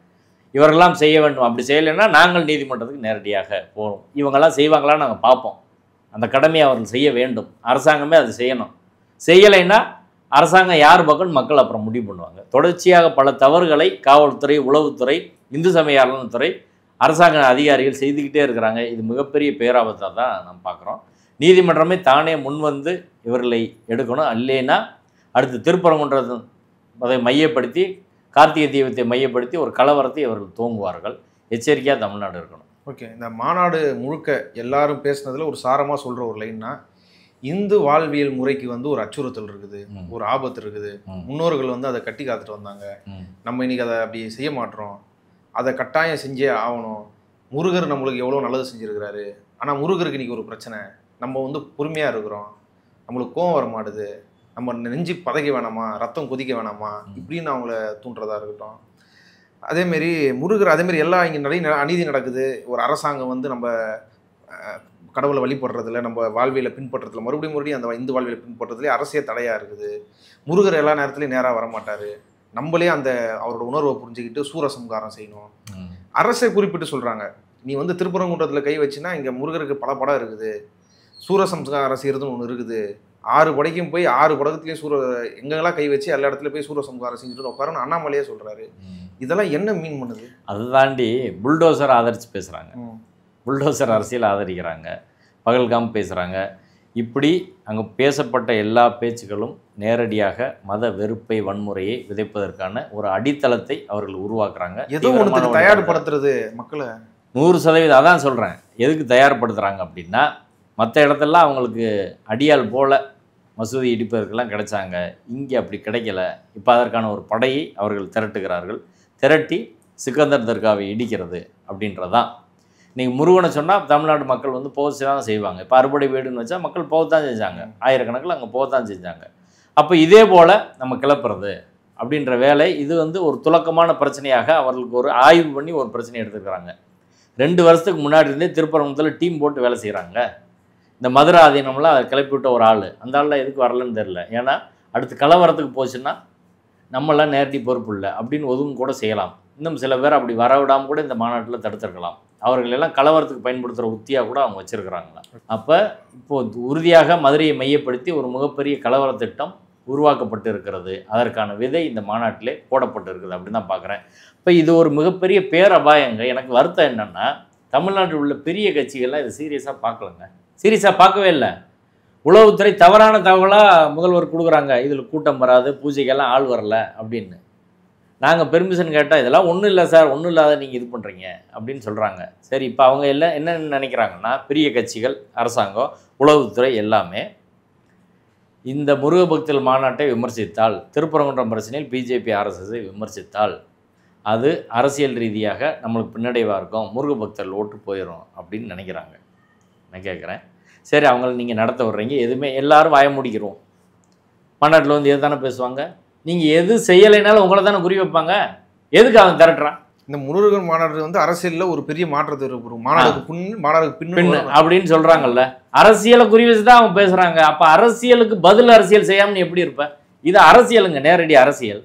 இவரெல்லாம் செய்ய வேண்டும். அப்படி செய்யலைன்னா நாங்கள் நீதிமன்றத்துக்கு நேரடியாக போகிறோம். இவங்கெல்லாம் செய்வாங்களான்னு நாங்கள் பார்ப்போம். அந்த கடமையை அவர்கள் செய்ய வேண்டும். அரசாங்கமே அது செய்யணும். செய்யலைன்னா அரசாங்கம் யார் பக்கம் மக்கள் அப்புறம் முடிவு பண்ணுவாங்க. தொடர்ச்சியாக பல தவறுகளை காவல்துறை, உளவுத்துறை, இந்து சமய அறநிலையத்துறை, அரசாங்க அதிகாரிகள் செய்துக்கிட்டே இருக்கிறாங்க. இது மிகப்பெரிய பேராபத்தாக தான் நம்ம பார்க்குறோம். நீதிமன்றமே தானே முன்வந்து இவர்களை எடுக்கணும். இல்லைன்னா அடுத்து திருப்பரங்குன்றம் அதை மையப்படுத்தி, கார்த்திகை தீபத்தை மையப்படுத்தி ஒரு கலவரத்தை இவர்கள் துவங்குவார்கள். எச்சரிக்கையாக தமிழ்நாடு இருக்கணும். ஓகே, இந்த மாநாடு முழுக்க எல்லாரும் பேசுனதில் ஒரு சாரமாக சொல்கிற ஒரு லைன்னா, இந்து வாழ்வியல் முறைக்கு வந்து ஒரு அச்சுறுத்தல் இருக்குது, ஒரு ஆபத்து இருக்குது. முன்னோர்கள் வந்து அதை கட்டி காத்துட்டு வந்தாங்க. நம்ம இன்னைக்கு அதை அப்படி செய்ய மாட்டோம். அதை கட்டாயம் செஞ்சே ஆகணும். முருகர் நம்மளுக்கு எவ்வளோ நல்லது செஞ்சுருக்கிறாரு. ஆனால் முருகருக்கு இன்றைக்கி ஒரு பிரச்சனை. நம்ம வந்து பொறுமையாக இருக்கிறோம், நம்மளுக்கு கோவம் வர மாட்டுது, நம்ம நெஞ்சு பதைக்க வேணாமா, ரத்தம் கொதிக்க வேணாமா, இப்படின்னு அவங்கள தூண்டுறதா இருக்கட்டும். அதேமாரி முருகர், அதேமாரி எல்லாம் இங்கே நிறைய அநீதி நடக்குது. ஒரு அரசாங்கம் வந்து நம்ம கடவுளை வழிபடுறதுல, நம்ம வாழ்வியலை பின்பற்றதுல, மறுபடியும் அந்த இந்து வாழ்வியலை பின்பற்றதுலேயே அரசியல் தடையாக இருக்குது. முருகர் எல்லா நேரத்துலையும் நேராக வரமாட்டார். நம்மளே அந்த அவரோட உணர்வை புரிஞ்சுக்கிட்டு சூரசம்காரம் செய்யணும். அரசை குறிப்பிட்டு சொல்கிறாங்க, நீ வந்து திருப்பரங்குன்றத்தில் கை வச்சுன்னா இங்கே முருகருக்கு பல படம் இருக்குது, சூரசம்காரம் செய்கிறதுன்னு ஒன்று இருக்குது. 6 படைக்கும் போய் 6 படத்துலேயும் எங்கெல்லாம் கை வச்சு எல்லா இடத்துலையும் போய் சூரசம்காரம் செஞ்சுட்டு உட்காரன்னு அண்ணாமலையே சொல்கிறாரு. இதெல்லாம் என்ன மீன் பண்ணுது? அதை தாண்டி புல்டோசர் ஆதரித்து பேசுகிறாங்க, புல்டோசர் அரசியல் ஆதரிக்கிறாங்க, பகல்காம் பேசுகிறாங்க. இப்படி அங்கே பேசப்பட்ட எல்லா பேச்சுக்களும் நேரடியாக மத வெறுப்பை, வன்முறையை விதைப்பதற்கான ஒரு அடித்தளத்தை அவர்கள் உருவாக்குறாங்க. ஏதோ ஒன்று தயார்படுத்துறது மக்களை 100%. அதான் சொல்கிறேன். எதுக்கு தயார்படுத்துகிறாங்க அப்படின்னா, மற்ற இடத்துலலாம் அவங்களுக்கு அடியால் போல் மசூதி இடிப்பதற்கெல்லாம் கிடைச்சாங்க, இங்கே அப்படி கிடைக்கல. இப்போ அதற்கான ஒரு படையை அவர்கள் திரட்டுகிறார்கள். திரட்டி சிக்கந்தர் தர்காவை இடிக்கிறது அப்படின்றதான். இன்றைக்கி முருகனை சொன்னால் தமிழ்நாடு மக்கள் வந்து போக தான் செய்வாங்க. இப்போ அறுபடை வீடுன்னு வச்சா மக்கள் போகத்தான் செஞ்சாங்க, ஆயிரக்கணக்கில் அங்கே போகத்தான் செஞ்சாங்க. அப்போ இதே போல் நம்ம கிளப்புறது அப்படின்ற வேலை, இது வந்து ஒரு துலக்கமான பிரச்சனையாக அவர்களுக்கு ஒரு ஆய்வு பண்ணி ஒரு பிரச்சனை எடுத்துக்கிறாங்க. 2 வருஷத்துக்கு முன்னாடி இருந்தே திருப்பரங்குன்றத்தில் டீம் போட்டு வேலை செய்கிறாங்க. இந்த மதுரை ஆதீனம்லாம் அதை கிளப்பி விட்ட ஒரு ஆள், அந்த ஆள்லாம் எதுக்கு வரலன்னு தெரில. ஏன்னா அடுத்து கலவரத்துக்கு போச்சுன்னா நம்மளாம் நேரடி பொறுப்பு இல்லை அப்படின்னு ஒதுவும் கூட செய்யலாம். இன்னும் சில பேர் அப்படி வரவிடாமல் கூட இந்த மாநாட்டில் தடுத்துருக்கலாம். அவர்கள் எல்லாம் கலவரத்துக்கு பயன்படுத்துகிற உத்தியாக கூட அவங்க வச்சுருக்கிறாங்களா. அப்போ இப்போது உறுதியாக மதுரையை மையப்படுத்தி ஒரு மிகப்பெரிய கலவர திட்டம் உருவாக்கப்பட்டு இருக்கிறது. அதற்கான விதை இந்த மாநாட்டிலே போடப்பட்டு இருக்குது அப்படின்னு தான் பார்க்குறேன். இப்போ இது ஒரு மிகப்பெரிய பேரபாயங்க. எனக்கு வருத்தம் என்னென்னா, தமிழ்நாட்டில் உள்ள பெரிய கட்சிகள்லாம் இதை சீரியஸாக பார்க்கலங்க. சீரியஸாக பார்க்கவே இல்லை. உளவுத்துறை தவறான தகவலாக முதல்வர் கொடுக்குறாங்க, இதில் கூட்டம் வராது, பூஜைக்கெல்லாம் ஆள் வரல அப்படின்னு. நாங்கள் பெர்மிஷன் கேட்டால் இதெல்லாம் ஒன்றும் இல்லை சார், ஒன்றும் இல்லாத நீங்கள் இது பண்ணுறீங்க அப்படின்னு சொல்கிறாங்க. சரி, இப்போ அவங்க எல்லாம் என்ன நினைக்கிறாங்கன்னா, பெரிய கட்சிகள், அரசாங்கம், உளவுத்துறை எல்லாமே இந்த முருக பக்தர்கள் மாநாட்டை விமர்சித்தால், திருப்பரங்குன்றம் பிரச்சனையில் பிஜேபி ஆர்எஸ்எஸ்ஸை விமர்சித்தால் அது அரசியல் ரீதியாக நம்மளுக்கு பின்னடைவாக இருக்கும், முருக பக்தர்கள் ஓட்டு போயிடும் அப்படின்னு நினைக்கிறாங்க. நான் கேட்குறேன், சரி அவங்கள நீங்கள் நடத்த விட்றீங்க, எதுவுமே எல்லாரும் வாய முடிக்கிறோம். மாநாட்டில் வந்து எது தானே பேசுவாங்க, நீங்கள் எது செய்யலைனாலும் உங்களை தானே குறி வைப்பாங்க. எதுக்கு அவன் திரட்டுறான்? இந்த முருகன் மாநாடு வந்து அரசியலில் ஒரு பெரிய மாற்றத்தை இருக்கும். மாநாடுக்கு பின்னு அப்படின்னு சொல்கிறாங்கல்ல, அரசியலை குறி வச்சு தான் அவன் பேசுகிறாங்க. அப்போ அரசியலுக்கு பதில் அரசியல் செய்யாமல் நீ எப்படி இருப்ப? இது அரசியலுங்க, நேரடி அரசியல்.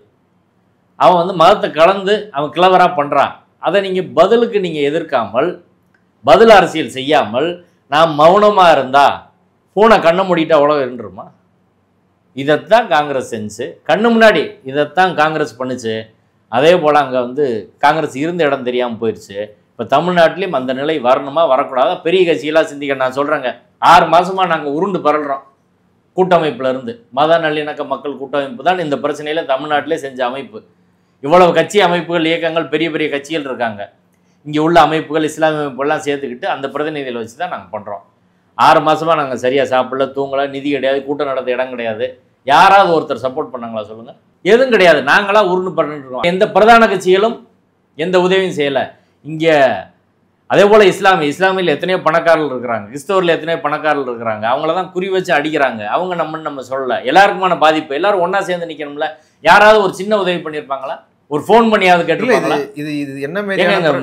அவன் வந்து மதத்தை கலந்து அவன் கிளவராக பண்ணுறான். அதை நீங்கள் பதிலுக்கு நீங்கள் எதிர்க்காமல், பதில் அரசியல் செய்யாமல் நான் மௌனமாக இருந்தால் பூனை கண்ணை மூடிட்டா உலகம் இருந்துருமா? இதைத்தான் காங்கிரஸ் செஞ்சு, கண்ணு முன்னாடி இதைத்தான் காங்கிரஸ் பண்ணுச்சு. அதே போல் அங்கே வந்து காங்கிரஸ் இருந்த இடம் தெரியாமல் போயிடுச்சு. இப்போ தமிழ்நாட்டிலையும் அந்த நிலை வரணுமா வரக்கூடாதா? பெரிய கட்சியெல்லாம் சிந்திக்க. நான் சொல்கிறேங்க, 6 மாதமாக நாங்கள் உருண்டு பரல்றோம். கூட்டமைப்புலேருந்து மத நல்லிணக்க மக்கள் கூட்டமைப்பு தான் இந்த பிரச்சனையில் தமிழ்நாட்டிலே செஞ்ச அமைப்பு. இவ்வளவு கட்சி அமைப்புகள், இயக்கங்கள், பெரிய பெரிய கட்சிகள் இருக்காங்க. இங்கே உள்ள அமைப்புகள், இஸ்லாமிய அமைப்புகள்லாம் சேர்த்துக்கிட்டு அந்த பிரதிநிதிகளை வச்சு தான் நாங்கள் பண்ணுறோம். 6 மாதமாக நாங்கள் சரியாக சாப்பிடல, தூங்கலை, நிதி கிடையாது, கூட்டம் நடத்த இடம் கிடையாது. யாராவது ஒருத்தர் சப்போர்ட் பண்ணாங்களா சொல்லுங்கள்? எதுவும் கிடையாது. நாங்களாம் உருண்டு பண்ணிட்டுருக்கோம். எந்த பிரதான கட்சிகளும் எந்த உதவியும் செய்யலை. இங்கே அதே போல் இஸ்லாமியில் எத்தனையோ பணக்காரர்கள் இருக்கிறாங்க, கிறிஸ்தவரில் எத்தனையோ பணக்காரர்கள் இருக்கிறாங்க. அவங்கள தான் குறி வச்சு அடிக்கிறாங்க. அவங்க நம்ம சொல்லலை. எல்லாருக்குமான பாதிப்பு, எல்லாரும் ஒன்றா சேர்ந்து நிற்கணும்ல. யாராவது ஒரு சின்ன உதவி பண்ணியிருப்பாங்களா? ஒரு ஃபோன் பண்ணியாவது கேட்டுருப்பாங்களா? இது என்ன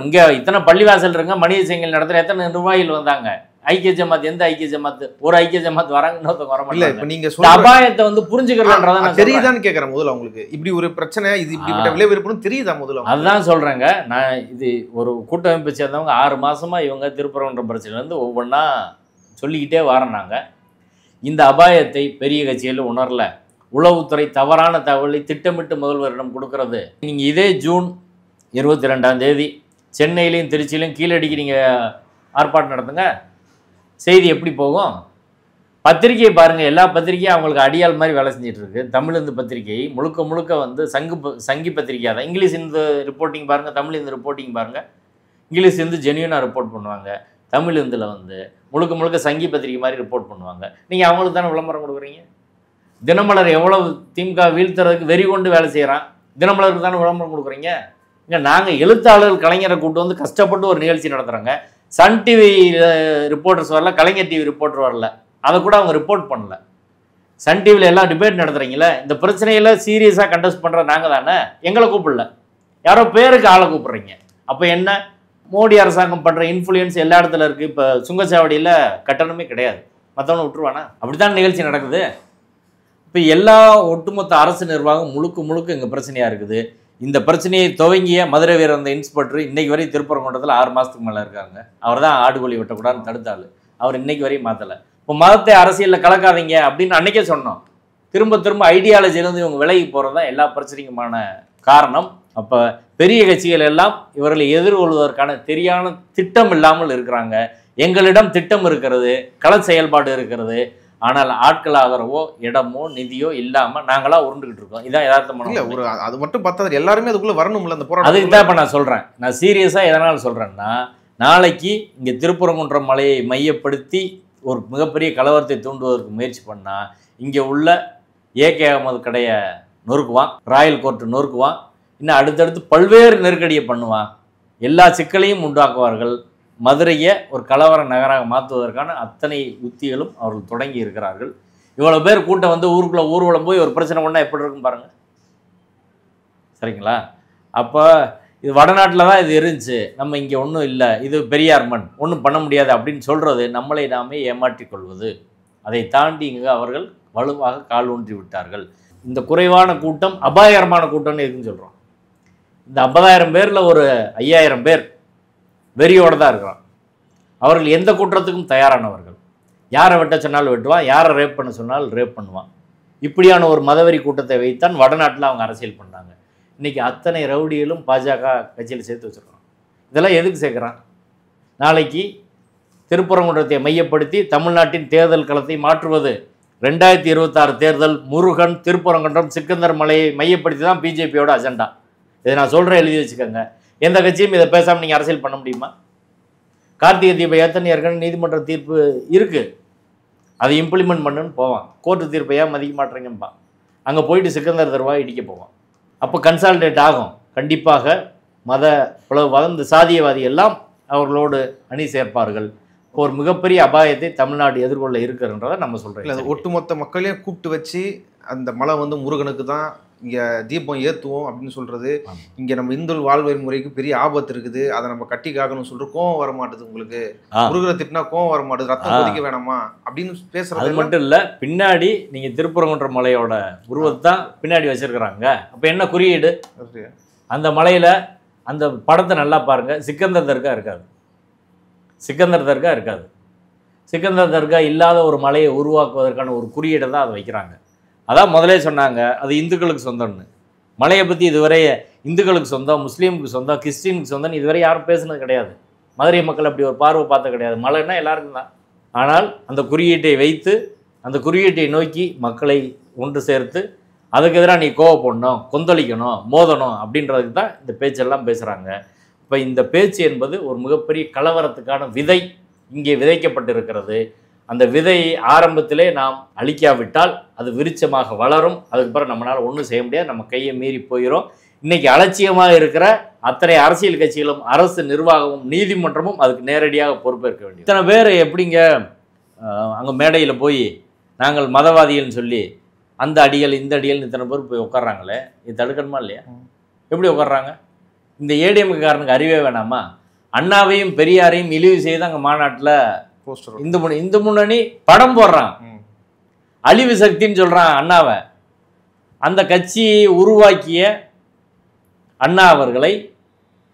இங்கே இத்தனை பள்ளிவாசல் இருங்க, மனித செங்கல் நடத்துகிற எத்தனை நிர்வாகிகள் வந்தாங்க? ஐக்கிய ஜமாத் எந்த ஐக்கிய ஜமாத்? ஒரு ஐக்கிய ஜமாத் வராங்க, இன்னொருத்தவங்க வர இல்ல மாட்டாங்க. இப்ப நீங்க இந்த அபாயத்தை வந்து புரிஞ்சுக்கிறதுன்றத தெரியுதான்னு கேக்குறேன் முதல்ல. உங்களுக்கு இப்படி ஒரு பிரச்சனை, இது இப்படிப்பட்ட விளைவு இருப்புன்னு தெரியுதா முதல்ல? அதுதான் சொல்றேங்க. நான் இது ஒரு கூட்டமைப்பை சேர்ந்தவங்க 6 மாசமா இவங்க திருப்பரங்குன்ற பிரச்சனையில இருந்து ஒவ்வொன்றா சொல்லிக்கிட்டே வரோம். இந்த அபாயத்தை பெரிய கட்சியில் உணரல. உளவுத்துறை தவறான தகவலை திட்டமிட்டு முதல்வரிடம் கொடுக்கறது. நீங்க இதே ஜூன் 22ஆம் தேதி சென்னையிலையும் திருச்சியிலையும் கீழடிக்கு நீங்க ஆர்ப்பாட்டம் நடத்துங்க, செய்தி எப்படி போகும்? பத்திரிகையை பாருங்க, எல்லா பத்திரிகையும் அவங்களுக்கு அடியால் மாதிரி வேலை செஞ்சுட்டு இருக்கு. தமிழ்ந்து பத்திரிகை முழுக்க முழுக்க வந்து சங்கி பத்திரிகை தான். இங்கிலீஷ் இந்த ரிப்போர்ட்டிங் பாருங்க, தமிழ் இந்த ரிப்போர்ட்டிங் பாருங்க. இங்கிலீஷ் வந்து ஜென்யூனாக ரிப்போர்ட் பண்ணுவாங்க, தமிழ் இந்தில் வந்து முழுக்க முழுக்க சங்கி பத்திரிகை மாதிரி ரிப்போர்ட் பண்ணுவாங்க. நீங்கள் அவங்களுக்கு தானே விளம்பரம் கொடுக்குறீங்க. தினமலர் எவ்வளவு திமுக வீழ்த்துறதுக்கு வெறி கொண்டு வேலை செய்கிறான், தினமலருக்கு தானே விளம்பரம் கொடுக்குறீங்க. இங்கே நாங்கள் எழுத்தாளர்கள் கலைஞரை கூட்டு வந்து கஷ்டப்பட்டு ஒரு நிகழ்ச்சி நடத்துகிறாங்க. சன் டிவி ரிப்போர்ட்டர்ஸ் வரல, கலைஞர் டிவி ரிப்போர்ட்டர் வரல, அதை கூட அவங்க ரிப்போர்ட் பண்ணல. சன் டிவியில் எல்லாம் டிபேட் நடத்துகிறீங்களே, இந்த பிரச்சனையில் சீரியஸாக கண்டஸ்ட் பண்ணுற நாங்கள் தானே, எங்களை கூப்பிடல, யாரோ பேருக்கு ஆளை கூப்பிட்றீங்க. அப்போ என்ன, மோடி அரசாங்கம் பண்ணுற இன்ஃப்ளூயன்ஸ் எல்லா இடத்துல இருக்குது. இப்போ சுங்கச்சாவடியில் கட்டணமே கிடையாது, மற்றவனை விட்டுருவானா? அப்படி தான் நிகழ்ச்சி நடக்குது. இப்போ எல்லா ஒட்டுமொத்த அரசு நிர்வாகம் முழுக்க முழுக்க இங்கே பிரச்சனையாக இருக்குது. இந்த பிரச்சனையை துவங்கிய மதுரை வீரர் அந்த இன்ஸ்பெக்டர் இன்னைக்கு வரையும் திருப்பரங்குன்றத்தில் 6 மாதத்துக்கு மேலே இருக்காங்க. அவர் தான் ஆடுகோழி வெட்டக்கூடாதுன்னு தடுத்தாள், அவர் இன்னைக்கு வரையும் மாற்றலை. இப்போ மதத்தை அரசியலில் கலக்காதீங்க அப்படின்னு அன்றைக்கே சொன்னோம். திரும்ப திரும்ப ஐடியாலஜிலேருந்து இவங்க விலகி போகிறது தான் எல்லா பிரச்சனைக்குமான காரணம். அப்போ பெரிய கட்சிகள் எல்லாம் இவர்களை எதிர்கொள்வதற்கான தெரியான திட்டம் இல்லாமல் இருக்கிறாங்க. எங்களிடம் திட்டம் இருக்கிறது, கள செயல்பாடு இருக்கிறது, ஆனால் ஆட்கள் ஆதரவோ இடமோ நிதியோ இல்லாம நாங்களா உருண்டுகிட்டு இருக்கோம். இதான் யதார்த்தமான. இல்ல ஒரு அது மட்டும் பத்தாது, எல்லாருமே அதுக்குள்ள வரணும்ல அந்த போராட்டம். அதுக்கு தான் இப்ப நான் சொல்றேன். நான் சீரியஸா எதனால சொல்றேன்னா, நாளைக்கு இங்க திருப்பரங்குன்றம் மலையை மையப்படுத்தி ஒரு மிகப்பெரிய கலவரத்தை தூண்டுவதற்கு முயற்சி பண்ணா இங்க உள்ள ஏகே அகமது கடையை நொறுக்குவான், ராயல் கோர்ட்டு நொறுக்குவான், இன்னும் அடுத்தடுத்து பல்வேறு நெருக்கடியை பண்ணுவான், எல்லா சிக்கலையும் உண்டாக்குவார்கள். மதுரையை ஒரு கலவர நகராக மாற்றுவதற்கான அத்தனை யுத்திகளும் அவர்கள் தொடங்கி இருக்கிறார்கள். இவ்வளோ பேர் கூட்டம் வந்து ஊருக்குள்ளே ஊர்வலம் போய் ஒரு பிரச்சனை பண்ணால் எப்படி இருக்கும் பாருங்கள். சரிங்களா? அப்போ இது வடநாட்டில் தான் இது இருந்துச்சு, நம்ம இங்கே ஒன்றும் இல்லை, இது பெரியார் மண், ஒன்றும் பண்ண முடியாது அப்படின்னு சொல்கிறது நம்மளை நாமே ஏமாற்றிக் கொள்வது. அதை தாண்டி இங்கே அவர்கள் வலுவாக கால் ஊன்றி விட்டார்கள். இந்த குறைவான கூட்டம் அபாயகரமான கூட்டம்னு எதுக்குன்னு சொல்கிறோம். இந்த 50,000 பேரில் ஒரு 5,000 பேர் வெறியோடு தான் இருக்கிறான். அவர்கள் எந்த குற்றத்துக்கும் தயாரானவர்கள். யாரை வெட்ட சொன்னாலும் வெட்டுவான், யாரை ரேப் பண்ண சொன்னாலும் ரேப் பண்ணுவான். இப்படியான ஒரு மதவெறி கூட்டத்தை வைத்தான் வடநாட்டில் அவங்க அரசியல் பண்ணாங்க. இன்றைக்கி அத்தனை ரவுடிகளும் பாஜக கட்சியில் சேர்த்து வச்சுருக்கான். இதெல்லாம் எதுக்கு சேர்க்குறான்? நாளைக்கு திருப்பரங்குன்றத்தை மையப்படுத்தி தமிழ்நாட்டின் தேர்தல் களத்தை மாற்றுவது. 2026 தேர்தல் முருகன், திருப்பரங்குன்றம், சிக்கந்தர் மலையை மையப்படுத்தி தான் பிஜேபியோட அஜெண்டா. இதை நான் சொல்கிறேன், எழுதி வச்சுக்கோங்க. எந்த கட்சியும் இதை பேசாமல் நீங்கள் அரசியல் பண்ண முடியுமா? கார்த்திகை தீபம் ஏத்தனை ஏற்கனவே நீதிமன்ற தீர்ப்பு இருக்குது, அதை இம்ப்ளிமெண்ட் பண்ணுன்னு போவான். கோர்ட்டு தீர்ப்பையா மதிக்க மாட்டேங்கப்பா, அங்கே போயிட்டு சிக்கந்தர் தருவாய் இடிக்க போவான். அப்போ கன்சால்டேட் ஆகும். கண்டிப்பாக மத பிளவுவாதம், இந்த சாதியவாதி எல்லாம் அவர்களோடு அணி சேர்ப்பார்கள். ஒரு மிகப்பெரிய அபாயத்தை தமிழ்நாடு எதிர்கொள்ள இருக்குன்றதை நம்ம சொல்கிறோம். ஒட்டுமொத்த மக்களையும் கூப்பிட்டு வச்சு அந்த மலை வந்து முருகனுக்கு தான் இங்கே தீபம் ஏற்றுவோம் அப்படின்னு சொல்கிறது, இங்கே நம்ம இந்து வாழ்வை முறைக்கு பெரிய ஆபத்து இருக்குது, அதை நம்ம கட்டி காக்கணும்னு சொல்லிட்டு கோவம் வர மாட்டுது. உங்களுக்கு முருகரை திட்டினா கோவம் வர மாட்டுது, ரத்தம் கொதிக்க வேணாமா அப்படின்னு பேசுறது. அது மட்டும் இல்லை, பின்னாடி நீங்கள் திருப்பரங்குன்ற மலையோட உருவத்தை தான் பின்னாடி வச்சிருக்கிறாங்க. அப்போ என்ன குறியீடு? அந்த மலையில் அந்த படத்தை நல்லா பாருங்கள், சிக்கந்தர் தர்கா இருக்காது. சிக்கந்தர் தர்கா இருக்காது. சிக்கந்தர் தர்கா இல்லாத ஒரு மலையை உருவாக்குவதற்கான ஒரு குறியீடை தான் அதை வைக்கிறாங்க. அதான் முதலே சொன்னாங்க அது இந்துக்களுக்கு சொந்தம்னு. மலையை பற்றி இதுவரை இந்துக்களுக்கு சொந்தம், முஸ்லீமுக்கு சொந்தம், கிறிஸ்டினுக்கு சொந்தம்னு இதுவரை யாரும் பேசுனது கிடையாது. மதுரை மக்கள் அப்படி ஒரு பார்வை பார்த்த கிடையாது. மலைன்னா எல்லாருக்கும் தான். ஆனால் அந்த குறியீட்டை வைத்து அந்த குறியீட்டை நோக்கி மக்களை ஒன்று சேர்த்து அதுக்கு எதிராக நீ கோவப்படணும், கொந்தளிக்கணும், மோதணும் அப்படின்றதுக்கு தான் இந்த பேச்செல்லாம் பேசுகிறாங்க. இப்போ இந்த பேச்சு என்பது ஒரு மிகப்பெரிய கலவரத்துக்கான விதை இங்கே விதைக்கப்பட்டிருக்கிறது. அந்த விதையை ஆரம்பத்திலே நாம் அழிக்காவிட்டால் அது விருட்சமாக வளரும். அதுக்கப்புறம் நம்மளால் ஒன்றும் செய்ய முடியாது, நம்ம கையை மீறி போயிடும். இன்றைக்கி அலட்சியமாக இருக்கிற அத்தனை அரசியல் கட்சிகளும் அரசு நிர்வாகமும் நீதிமன்றமும் அதுக்கு நேரடியாக பொறுப்பேற்க வேண்டியது. இத்தனை பேர் எப்படிங்க அங்கே மேடையில் போய் நாங்கள் மதவாதிகள்னு சொல்லி அந்த அடிகள் இந்த அடிகள் இத்தனை பேர் போய் உட்கார்றாங்களே, இது தடுக்கணுமா இல்லையா? எப்படி உட்கார்றாங்க? இந்த ஏடிஎம்காரனுக்கு அறிவே வேணாமா? அண்ணாவையும் பெரியாரையும் இழிவு செய்து அங்கே மாநாட்டில் போஸ்டர் இந்து முன்னணி படம் போடுறான், அழிவு சக்தின்னு சொல்றான் அண்ணாவை. அந்த கட்சியை உருவாக்கிய அண்ணா அவர்களை,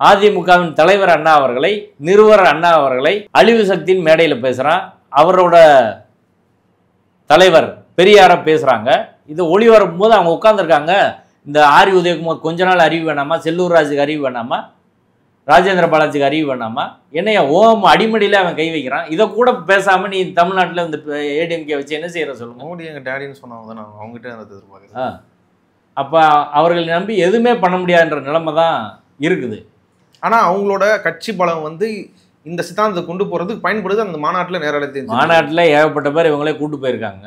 அதிமுகவின் தலைவர் அண்ணா அவர்களை, நிறுவனர் அண்ணா அவர்களை அழிவு சக்தியின் மேடையில் பேசுறான். அவரோட தலைவர் பெரியார பேசுறாங்க. இது ஒளிபரப்பும் போது அவங்க உட்கார்ந்துருக்காங்க. இந்த ஆரி உதயகுமார் கொஞ்ச நாள் அறிவு வேணாமா, செல்லூர் ராஜுக்கு அறிவு வேணாமா, ராஜேந்திர பாலாஜிக்கு அறிவு வேணாமா, என்னையா ஓம் அடிமடியில் அவன் கை வைக்கிறான். இதை கூட பேசாம நீ தமிழ்நாட்டில் இந்த ஏடிஎம்கே வச்சு என்ன செய்யற சொல்லுங்க. மோடி எங்க டேடின்னு சொன்னவங்க தான் அவங்ககிட்ட எதிர்பார்க்குறேன். அப்போ அவர்களை நம்பி எதுவுமே பண்ண முடியாதுன்ற நிலைமை தான் இருக்குது. ஆனால் அவங்களோட கட்சி பலம் வந்து இந்த சித்தாந்தத்தை கொண்டு போகிறதுக்கு பயன்படுது. அந்த மாநாட்டில் நேரடி மாநாட்டில் ஏகப்பட்ட பேர் இவங்களே கூட்டு போயிருக்காங்க.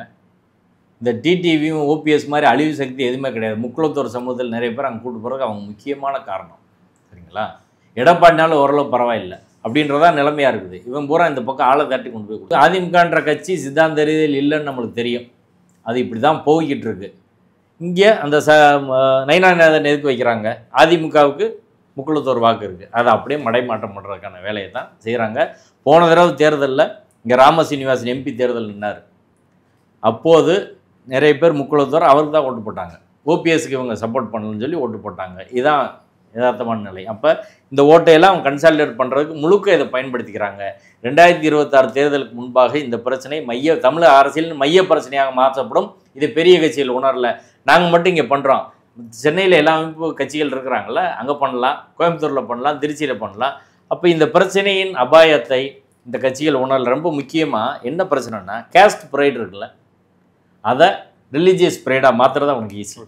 இந்த டிடிவியும் ஓபிஎஸ் மாதிரி அழிவு சக்தி எதுவுமே கிடையாது. முக்குளத்தூர் சமூகத்தில் நிறைய பேர் அங்கே கூட்டு போகிறதுக்கு அவங்க முக்கியமான காரணம். சரிங்களா? எடப்பாடினாலும் ஓரளவு பரவாயில்லை அப்படின்றதா நிலைமையாக இருக்குது. இவன் பூரா இந்த பக்கம் ஆளை தட்டி கொண்டு போய் கொடுத்து அதிமுகன்ற கட்சி சித்தாந்த ரீதியில் இல்லைன்னு நம்மளுக்கு தெரியும். அது இப்படி தான் போய்கிட்டு இருக்கு. இங்கே அந்த நயினாநாதன் எதுக்கு வைக்கிறாங்க? அதிமுகவுக்கு முக்குளத்தூர் வாக்கு இருக்குது, அதை அப்படியே மடைமாற்றம் பண்ணுறதுக்கான வேலையை தான் செய்கிறாங்க. போன தடவை தேர்தலில் இங்கே ராமசீனிவாசன் எம்பி தேர்தல் நின்னார். அப்போது நிறைய பேர் முக்குளத்தூர் அவருக்கு தான் ஓட்டு போட்டாங்க. ஓபிஎஸ்க்கு இவங்க சப்போர்ட் பண்ணலன்னு சொல்லி ஓட்டு போட்டாங்க. இதுதான் யதார்த்தமான நிலை. அப்போ இந்த ஓட்டையெல்லாம் அவங்க கன்சாலிடேட் பண்ணுறதுக்கு முழுக்க இதை பயன்படுத்திக்கிறாங்க. 2026 தேர்தலுக்கு முன்பாக இந்த பிரச்சனை தமிழக அரசியலின் மைய பிரச்சனையாக மாற்றப்படும். இது பெரிய கட்சிகள் உணரல. நாங்கள் மட்டும் இங்கே பண்ணுறோம். சென்னையில் எல்லா அமைப்பு கட்சிகள் இருக்கிறாங்கள, அங்கே பண்ணலாம், கோயம்புத்தூரில் பண்ணலாம், திருச்சியில் பண்ணலாம். அப்போ இந்த பிரச்சனையின் அபாயத்தை இந்த கட்சிகள் உணரல. ரொம்ப முக்கியமாக என்ன பிரச்சனைனா கேஸ்ட் ப்ரைடு இருக்குல்ல, அதை ரிலீஜியஸ் ப்ரைடாக மாற்றுறது அவனுக்கு ஈஸி.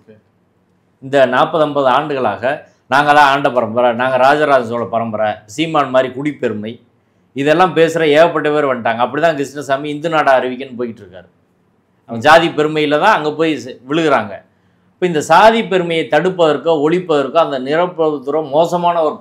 இந்த 40-50 ஆண்டுகளாக நாங்கள் தான் ஆண்ட பரம்பரை, நாங்கள் ராஜராஜ சோழ பரம்பரை, சீமான் மாதிரி குடிப்பெருமை, இதெல்லாம் பேசுகிற ஏகப்பட்ட பேர் வந்துட்டாங்க. அப்படி தான் கிருஷ்ணசாமி இந்து நாடா அறிவிக்கன்னு போய்கிட்டு இருக்காரு. அவங்க ஜாதி பெருமையில் தான் அங்கே போய் விழுகிறாங்க. இப்போ இந்த சாதி பெருமையை தடுப்பதற்கோ ஒழிப்பதற்கோ அந்த நிரப்புவதற்கோ மோசமான ஒரு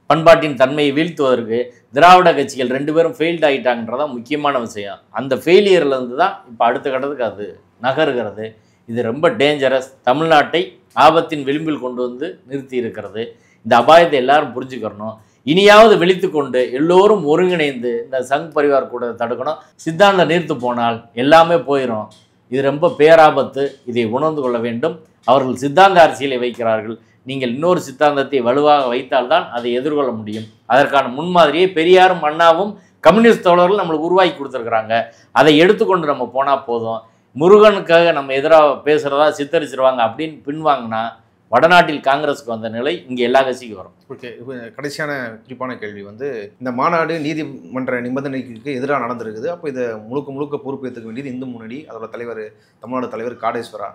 பண்பாட்டின் தன்மையை வீழ்த்துவதற்கு திராவிட கட்சிகள் 2 பேரும் ஃபெயில்ட் ஆகிட்டாங்கன்றதான் முக்கியமான விஷயம். அந்த ஃபெயிலியர்லேருந்து தான் இப்போ அடுத்த கட்டத்துக்கு அது நகருகிறது. இது ரொம்ப டேஞ்சரஸ். தமிழ்நாட்டை ஆபத்தின் விளிம்பில் கொண்டு வந்து நிறுத்தி இருக்கிறது. இந்த அபாயத்தை எல்லாரும் புரிஞ்சுக்கிறணும். இனியாவது விழித்து கொண்டு எல்லோரும் ஒருங்கிணைந்து இந்த சங் பரிவார் கூட தடுக்கணும். சித்தாந்தம் நீர்த்து போனால் எல்லாமே போயிடும். இது ரொம்ப பேராபத்து. இதை உணர்ந்து கொள்ள வேண்டும். அவர்கள் சித்தாந்த அரசியலை வைக்கிறார்கள். நீங்கள் இன்னொரு சித்தாந்தத்தை வலுவாக வைத்தால்தான் அதை எதிர்கொள்ள முடியும். அதற்கான முன்மாதிரியை பெரியாரும் அண்ணாவும் கம்யூனிஸ்ட் தோழர்கள் நம்மளுக்கு உருவாக்கி கொடுத்துருக்குறாங்க. அதை எடுத்துக்கொண்டு நம்ம போனால் போதும். முருகனுக்காக நம்ம எதிராக பேசுகிறதா சித்தரிச்சிருவாங்க அப்படின்னு பின்வாங்கினா வடநாட்டில் காங்கிரஸுக்கு வந்த நிலை இங்கே எல்லா கட்சிக்கும் வரும். ஓகே, இப்போ கடைசியான குறிப்பான கேள்வி வந்து இந்த மாநாடு நீதிமன்ற நிபந்தனைக்கு எதிராக நடந்திருக்குது. அப்போ இதை முழுக்க பொறுப்பேற்றுக்க வேண்டியது இந்து முன்னணி, அதோட தலைவர் தமிழ்நாடு தலைவர் காடேஸ்வரா.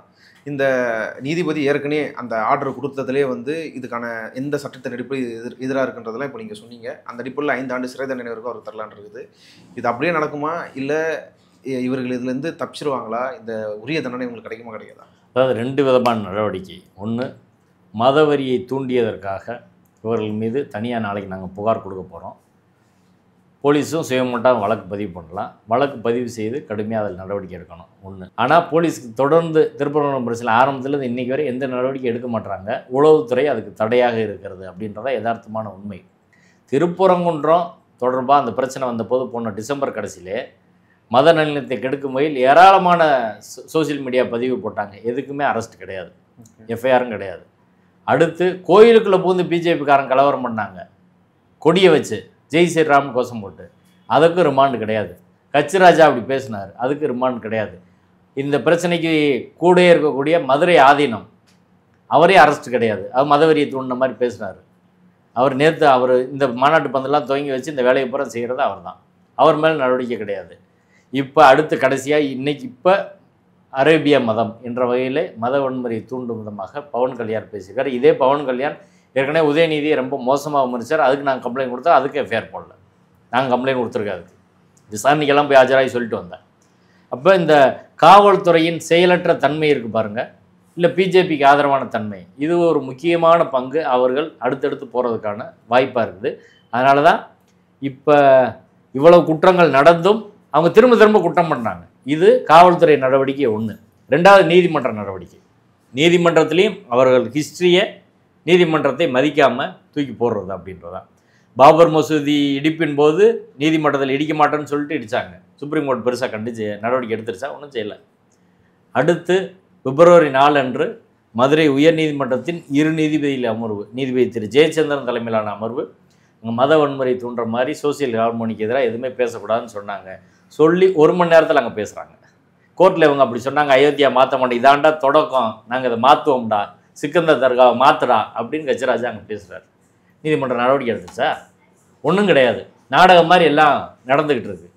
இந்த நீதிபதி ஏற்கனவே அந்த ஆர்டர் கொடுத்ததுலேயே வந்து இதுக்கான எந்த சட்டத்தின் அடிப்படையில் எதிராக இருக்குன்றதெல்லாம் இப்போ நீங்கள் சொன்னீங்க. அந்த அடிப்படையில் 5 ஆண்டு சிறை தண்டனை வரைக்கும் அவர் தரலான் இருக்குது. இது அப்படியே நடக்குமா, இல்லை இவர்கள் இதுலேருந்து தப்பிச்சிருவாங்களா? இந்த உரிய தண்டனை இவங்களுக்கு கிடைக்குமா கிடைக்காதா? அதாவது 2 விதமான நடவடிக்கை. ஒன்று, மதவரியை தூண்டியதற்காக இவர்கள் மீது தனியாக நாளைக்கு நாங்கள் புகார் கொடுக்க போகிறோம். போலீஸும் சுயமட்டாக வழக்கு பதிவு பண்ணலாம். வழக்கு பதிவு செய்து கடுமையாக அதில் நடவடிக்கை எடுக்கணும். ஒன்று. ஆனால் போலீஸுக்கு தொடர்ந்து திருப்பரங்குன்றம் பிரச்சனை ஆரம்பத்தில் இன்றைக்கி வரை எந்த நடவடிக்கை எடுக்க மாட்டாங்க. உளவுத்துறை அதுக்கு தடையாக இருக்கிறது அப்படின்றத யதார்த்தமான உண்மை. திருப்பரங்குன்றம் தொடர்பாக அந்த பிரச்சனை வந்தபோது போன டிசம்பர் கடைசியிலே மத நல்லிணத்தை கெடுக்கும் வகையில் ஏராளமான சோசியல் மீடியா பதிவு போட்டாங்க. எதுக்குமே அரெஸ்ட் கிடையாது, எஃப்ஐஆரும் கிடையாது. அடுத்து கோயிலுக்குள்ளே பூந்து பிஜேபிக்காரன் கலவரம் பண்ணாங்க, கொடியை வச்சு ஜெய் ஸ்ரீராம் கோஷம் போட்டு, அதுக்கும் ரிமாண்டு கிடையாது. கச்சிராஜா அப்படி பேசினார், அதுக்கு ரிமாண்ட் கிடையாது. இந்த பிரச்சனைக்கு கூட இருக்கக்கூடிய மதுரை ஆதீனம், அவரே அரெஸ்ட் கிடையாது. அவர் மதவெறியை தூண்டின மாதிரி பேசினார். அவர் நேற்று இந்த மாநாட்டு பந்தெல்லாம் துவங்கி வச்சு இந்த வேலையை பூரா செய்கிறது அவர் தான். அவர் மேலே நடவடிக்கை கிடையாது. இப்போ அடுத்து கடைசியாக இன்னைக்கு இப்போ அரேபியா மதம் என்ற வகையில் மத வன்முறையை தூண்டும் விதமாக பவன் கல்யாண் பேசியிருக்காரு. இதே பவன் கல்யாண் ஏற்கனவே உதயநிதியை ரொம்ப மோசமாக விமர்சித்தார். அதுக்கு நாங்கள் கம்ப்ளைண்ட் கொடுத்தா அதுக்கு எஃப்ஐஆர் போடல. நாங்கள் கம்ப்ளைண்ட் கொடுத்துருக்கோம். அதுக்கு விசாரணைக்கெல்லாம் போய் ஆஜராகி சொல்லிட்டு வந்தேன். அப்போ இந்த காவல்துறையின் செயலற்ற தன்மை இருக்குது பாருங்கள், இல்லை பிஜேபிக்கு ஆதரவான தன்மை, இது ஒரு முக்கியமான பங்கு அவர்கள் அடுத்தடுத்து போகிறதுக்கான வாய்ப்பாக இருக்குது. அதனால தான் இப்போ இவ்வளவு குற்றங்கள் நடந்தும் அவங்க திரும்ப திரும்ப குற்றம் பண்ணுறாங்க. இது காவல்துறை நடவடிக்கை ஒன்று. 2வது நீதிமன்ற நடவடிக்கை. நீதிமன்றத்திலையும் அவர்கள் ஹிஸ்ட்ரியை நீதிமன்றத்தை மதிக்காமல் தூக்கி போடுறது அப்படின்றதான். பாபர் மசூதி இடிப்பின் போது நீதிமன்றத்தில் இடிக்க மாட்டேன்னு சொல்லிட்டு இடித்தாங்க. சுப்ரீம் கோர்ட் பெருசாக கண்டிச்சு நடவடிக்கை எடுத்துருச்சா? ஒன்றும் செய்யலை. அடுத்து பிப்ரவரி 4 அன்று மதுரை உயர்நீதிமன்றத்தின் 2 நீதிபதிகள் அமர்வு, நீதிபதி திரு ஜெயச்சந்திரன் தலைமையிலான அமர்வு, மத வன்முறை தூண்டுற மாதிரி சோசியல் ஹார்மோனிக்கு எதிராக எதுவுமே பேசக்கூடாதுன்னு சொன்னாங்க. சொல்லி 1 மணி நேரத்தில் அங்கே பேசுகிறாங்க. கோர்ட்டில் இவங்க அப்படி சொன்னாங்க, அயோத்தியா மாற்ற மாட்டோம், இதாண்டா தொடக்கம், நாங்கள் இதை மாற்றுவோம்டா, சிக்கந்தர் தர்காவை மாற்றுடா அப்படின்னு கச்சராஜா அங்கே பேசுகிறார். நீதிமன்றம் நடவடிக்கை எடுத்துச்சா? ஒன்றும் கிடையாது. நாடகம் மாதிரி எல்லாம் நடந்துக்கிட்டு இருக்கு.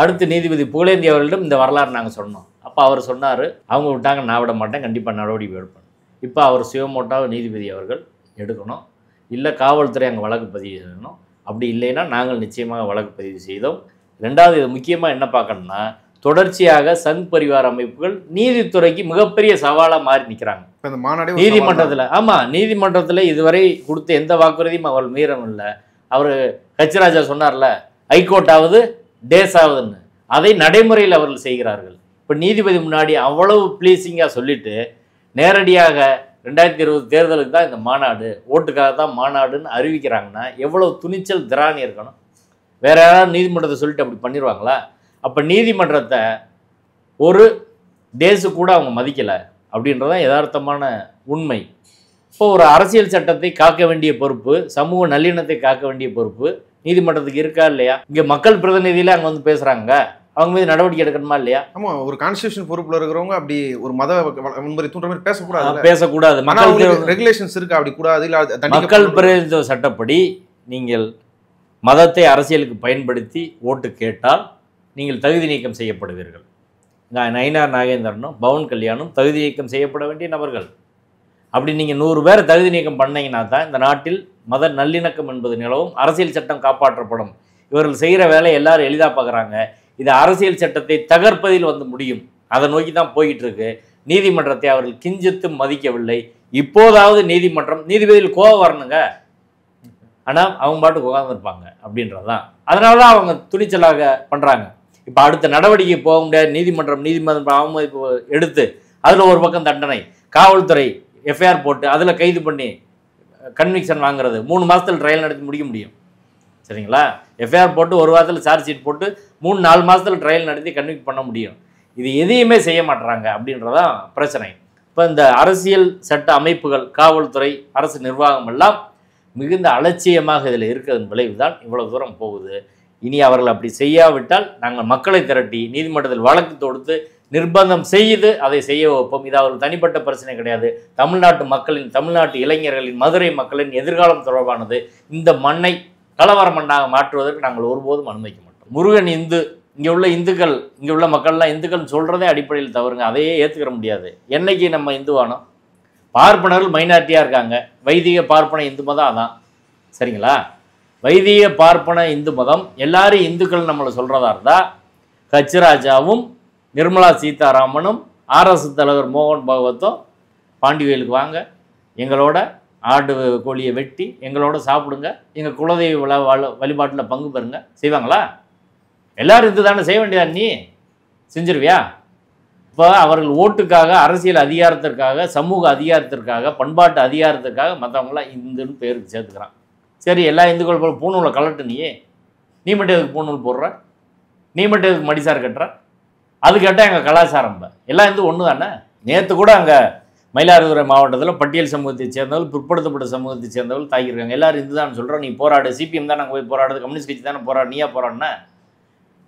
அடுத்து நீதிபதி புகழேந்தி அவர்களிடம் இந்த வரலாறு நாங்கள் சொன்னோம். அப்போ அவர் சொன்னார், அவங்க விட்டாங்க, நான் விட மாட்டேன், கண்டிப்பாக நடவடிக்கை எடுப்பேன். இப்போ அவர் சுயமோட்டாக நீதிபதி அவர்கள் எடுக்கணும், இல்லை காவல்துறை அங்கே வழக்கு பதிவு செய்யணும். அப்படி இல்லைன்னா நாங்கள் நிச்சயமாக வழக்கு பதிவு செய்தோம். ரெண்டாவது, இது முக்கியமாக என்ன பார்க்கணும்னா, தொடர்ச்சியாக சங் பரிவார அமைப்புகள் நீதித்துறைக்கு மிகப்பெரிய சவாலாக மாறி நிற்கிறாங்க நீதிமன்றத்தில். ஆமாம், நீதிமன்றத்தில் இதுவரை கொடுத்த எந்த வாக்குறுதியும் அவர்கள் மீறம் இல்லை. அவர் கச்சிராஜா சொன்னார்ல, ஹைகோர்ட்டாவது டேஸாவதுன்னு, அதை நடைமுறையில் அவர்கள் செய்கிறார்கள். இப்போ நீதிபதி முன்னாடி அவ்வளவு ப்ளீஸிங்காக சொல்லிட்டு நேரடியாக 2020 தேர்தலுக்கு தான் இந்த மாநாடு, ஓட்டுக்காக தான் மாநாடுன்னு அறிவிக்கிறாங்கன்னா எவ்வளவு துணிச்சல் திராணி இருக்கணும். வேற யாராவது நீதிமன்றத்தை சொல்லிட்டு அப்படி பண்ணிடுவாங்களா? அப்போ நீதிமன்றத்தை ஒரு டேஸு கூட அவங்க மதிக்கலை அப்படின்றதான் யதார்த்தமான உண்மை. இப்போ ஒரு அரசியல் சட்டத்தை காக்க வேண்டிய பொறுப்பு, சமூக நல்லிணத்தை காக்க வேண்டிய பொறுப்பு நீதிமன்றத்துக்கு இருக்கா இல்லையா? இங்கே மக்கள் பிரதிநிதியில அங்கே வந்து பேசுகிறாங்க, அவங்க மீது நடவடிக்கை எடுக்கணுமா இல்லையா? ஆமா, ஒரு கான்ஸ்டிடியூஷன் பொறுப்புல இருக்கிறவங்க அப்படி ஒரு மத வன்முறை தூண்டுற மாதிரி பேசக்கூடாது. பேசக்கூடாது. மக்கள் ரெகுலேஷன்ஸ் இருக்கு, அப்படி கூடாது. இல்ல மக்கள் பிரதிநிதித்துவ சட்டப்படி நீங்கள் மதத்தை அரசியலுக்கு பயன்படுத்தி ஓட்டு கேட்டால் நீங்கள் தகுதி நீக்கம் செய்யப்படுவீர்கள். நயினார் நாகேந்திரனும் பவன் கல்யாணும் தகுதி நீக்கம் செய்யப்பட வேண்டிய நபர்கள். அப்படி நீங்கள் 100 பேரை தகுதி நீக்கம் பண்ணீங்கன்னா தான் இந்த நாட்டில் மத நல்லிணக்கம் என்பது நிலவும், அரசியல் சட்டம் காப்பாற்றப்படும். இவர்கள் செய்கிற வேலை எல்லாரும் எளிதாக பார்க்குறாங்க. இது அரசியல் சட்டத்தை தகர்ப்பதில் வந்து முடியும். அதை நோக்கி தான் போய்கிட்டு இருக்கு. நீதிமன்றத்தை அவர்கள் கிஞ்சித்து மதிக்கவில்லை. இப்போதாவது நீதிபதியில் கோபம் வரணுங்க, ஆனால் அவங்க பாட்டுக்கு உட்காந்துருப்பாங்க அப்படின்றதான். அதனால தான் அவங்க துணிச்சலாக பண்ணுறாங்க. இப்போ அடுத்த நடவடிக்கை போக முடியாது. நீதிமன்றம் அவமதிப்பு எடுத்து அதில் ஒரு பக்கம் தண்டனை, காவல்துறை எஃப்ஐஆர் போட்டு அதில் கைது பண்ணி கன்விக்ஷன் வாங்குறது 3 மாதத்தில் ட்ரையல் நடத்தி முடிக்க முடியும். சரிங்களா? எஃப்ஐஆர் போட்டு 1 வாரத்தில் சார்ஜ் ஷீட் போட்டு 3-4 மாதத்தில் ட்ரையல் நடத்தி கன்விக்ட் பண்ண முடியும். இது எதையுமே செய்ய மாட்டுறாங்க அப்படின்றதான் பிரச்சனை. இப்போ இந்த அரசியல் சட்ட அமைப்புகள், காவல்துறை, அரசு நிர்வாகம் எல்லாம் மிகுந்த அலட்சியமாக இதில் இருக்கிறதன் விளைவு தான் இவ்வளவு தூரம் போகுது. இனி அவர்கள் அப்படி செய்யாவிட்டால் நாங்கள் மக்களை திரட்டி நீதிமன்றத்தில் வழக்கு தொடுத்து நிர்பந்தம் செய்து அதை செய்ய வைப்போம். இது அவர்கள் தனிப்பட்ட பிரச்சனை கிடையாது. தமிழ்நாட்டு மக்களின், தமிழ்நாட்டு இளைஞர்களின், மதுரை மக்களின் எதிர்காலம் தொடர்பானது. இந்த மண்ணை கலவர மண்ணாக மாற்றுவதற்கு நாங்கள் ஒருபோதும் அனுமதிக்க மாட்டோம். முருகன் இந்து, இங்கே உள்ள இந்துக்கள், இங்கே உள்ள மக்கள்லாம் இந்துக்கள் சொல்கிறதே அடிப்படையில் தவறுங்க. அதையே ஏற்றுக்கிற முடியாது. என்னைக்கு நம்ம இந்துவானோம்? பார்ப்பனர்கள் மைனாரிட்டியாக இருக்காங்க. வைதிக பார்ப்பன இந்து மதம் அதான். சரிங்களா? வைதிக பார்ப்பன இந்து மதம் எல்லாரும் இந்துக்கள் நம்மளை சொல்கிறதா இருந்தால், கச்சிராஜாவும் நிர்மலா சீதாராமனும் RS தலைவர் மோகன் பாகவத்தும் பாண்டிவேலுக்கு வாங்க, எங்களோட ஆடு கோழியை வெட்டி எங்களோட சாப்பிடுங்க, எங்கள் குலதெய்வ வழிபாட்டில் பங்கு பெறுங்க, செய்வாங்களா? எல்லாரும் இந்து தானே செய்ய வேண்டியதா? நீ செஞ்சிருவியா? இப்போ அவர்கள் ஓட்டுக்காக, அரசியல் அதிகாரத்திற்காக, சமூக அதிகாரத்திற்காக, பண்பாட்டு அதிகாரத்திற்காக மற்றவங்களாம் இந்துன்னு பேருக்கு சேர்த்துக்கிறான். சரி, எல்லா இந்துக்கள் போல் பூணூலை கலட்டு, நீ மட்டும் எதுக்கு பூணூல் போடுற? நீ மட்டும் எதுக்கு மடிசார் கட்டுற? அது கேட்டால் எங்கள் கலாச்சாரம் எல்லாம் இந்து ஒன்று தானே. நேற்று கூட அங்கே மயிலாடுதுறை மாவட்டத்தில் பட்டியல் சமூகத்தை சேர்ந்தவர்கள், பிற்படுத்தப்பட்ட சமூகத்தை சேர்ந்தவர்கள் தாக்கியிருக்காங்க. எல்லாரும் இந்து தான் சொல்கிறோம், நீ போராடு. CPM தான் நாங்கள் போய் போராடுது, கம்யூனிஸ்ட் கட்சி தானே போராடு, நீயா போராடினா?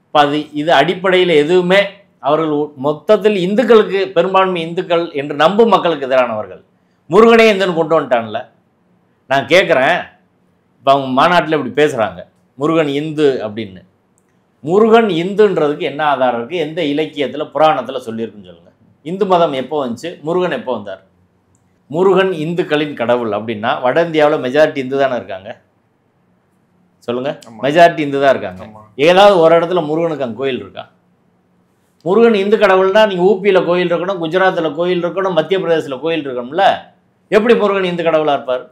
இப்போ இது அடிப்படையில் எதுவுமே அவர்கள் மொத்தத்தில் இந்துக்களுக்கு, பெரும்பான்மை இந்துக்கள் என்று நம்பும் மக்களுக்கு எதிரானவர்கள். முருகனே இந்துன்னு கொண்டு வந்துட்டான்ல. நான் கேட்குறேன், இப்போ அவங்க மாநாட்டில் இப்படி பேசுகிறாங்க, முருகன் இந்து அப்படின்னு. முருகன் இந்துன்றதுக்கு என்ன ஆதாரம் இருக்குது? எந்த இலக்கியத்தில், புராணத்தில் சொல்லியிருக்குன்னு சொல்லுங்கள். இந்து மதம் எப்போ வந்துச்சு? முருகன் எப்போ வந்தார்? முருகன் இந்துக்களின் கடவுள் அப்படின்னா வட இந்தியாவில் மெஜாரிட்டி இந்து தானே இருக்காங்க? சொல்லுங்கள், மெஜாரிட்டி இந்து தான் இருக்காங்க. ஏதாவது ஒரு இடத்துல முருகனுக்கு அங்கே கோயில் இருக்கா? முருகன் இந்து கடவுள்னா நீங்கள் ஊபியில் கோயில் இருக்கணும், குஜராத்தில் கோயில் இருக்கணும், மத்திய பிரதேசத்தில் கோயில் இருக்கணும்ல. எப்படி முருகன் இந்து கடவுளாக இருப்பார்?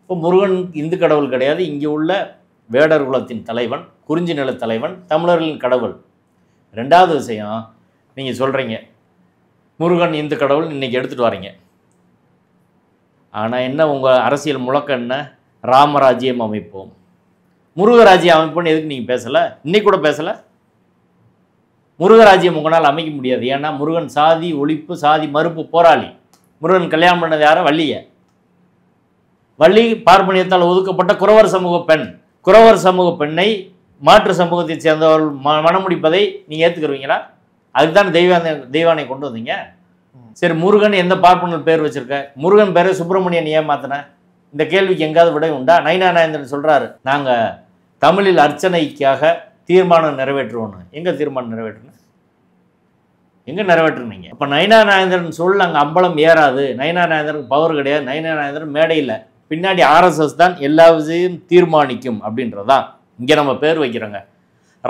இப்போ முருகன் இந்து கடவுள் கிடையாது. இங்கே உள்ள வேடர் குலத்தின் தலைவன், குறிஞ்சி நில தலைவன், தமிழர்களின் கடவுள். ரெண்டாவது விஷயம், நீங்கள் சொல்கிறீங்க முருகன் இந்து கடவுள் இன்றைக்கி எடுத்துகிட்டு வரீங்க. ஆனால் என்ன உங்கள் அரசியல் முழக்கம் என்ன? ராமராஜ்யம் அமைப்போம். முருகராஜ்ய அமைப்புன்னு எதுக்கு நீங்கள் பேசலை? இன்னைக்கு கூட பேசலை. முருகராஜ்யம் உங்களால் அமைக்க முடியாது. ஏன்னா முருகன் சாதி ஒழிப்பு சாதி மறுப்பு போராளி. முருகன் கல்யாணம் பண்ணது யாரை? வள்ளியை. வள்ளி பார்ப்பனியத்தால் ஒதுக்கப்பட்ட குறவர் சமூக பெண். குறவர் சமூக பெண்ணை மாற்று சமூகத்தை சேர்ந்தவர்கள் மணமுடிப்பதை நீங்கள் ஏற்றுக்குருவீங்களா? அதுக்குதான் தெய்வானை கொண்டு வந்தீங்க. சரி, முருகன் எந்த பார்ப்பனர் பேர் வச்சிருக்க? முருகன் பேரை சுப்பிரமணியன் ஏன் மாத்தின? இந்த கேள்விக்கு எங்காவது விடை உண்டா? நயினா நாகேந்திரன் சொல்றாரு, நாங்கள் தமிழில் அர்ச்சனைக்காக தீர்மானம் நிறைவேற்றுவோன்னு. எங்கே தீர்மானம் நிறைவேற்றுன? எங்கே நிறைவேற்றுனீங்க? அப்போ நயினா நாகேந்திரன் சொல் அங்கே அம்பலம் ஏறாது. நயினா நாகேந்திரன் பவர் கிடையாது. நயினா நாகேந்திரன் மேடையில் பின்னாடி RSS தான் எல்லா விஷயம் தீர்மானிக்கும் அப்படின்றதான். இங்கே நம்ம பேர் வைக்கிறோங்க,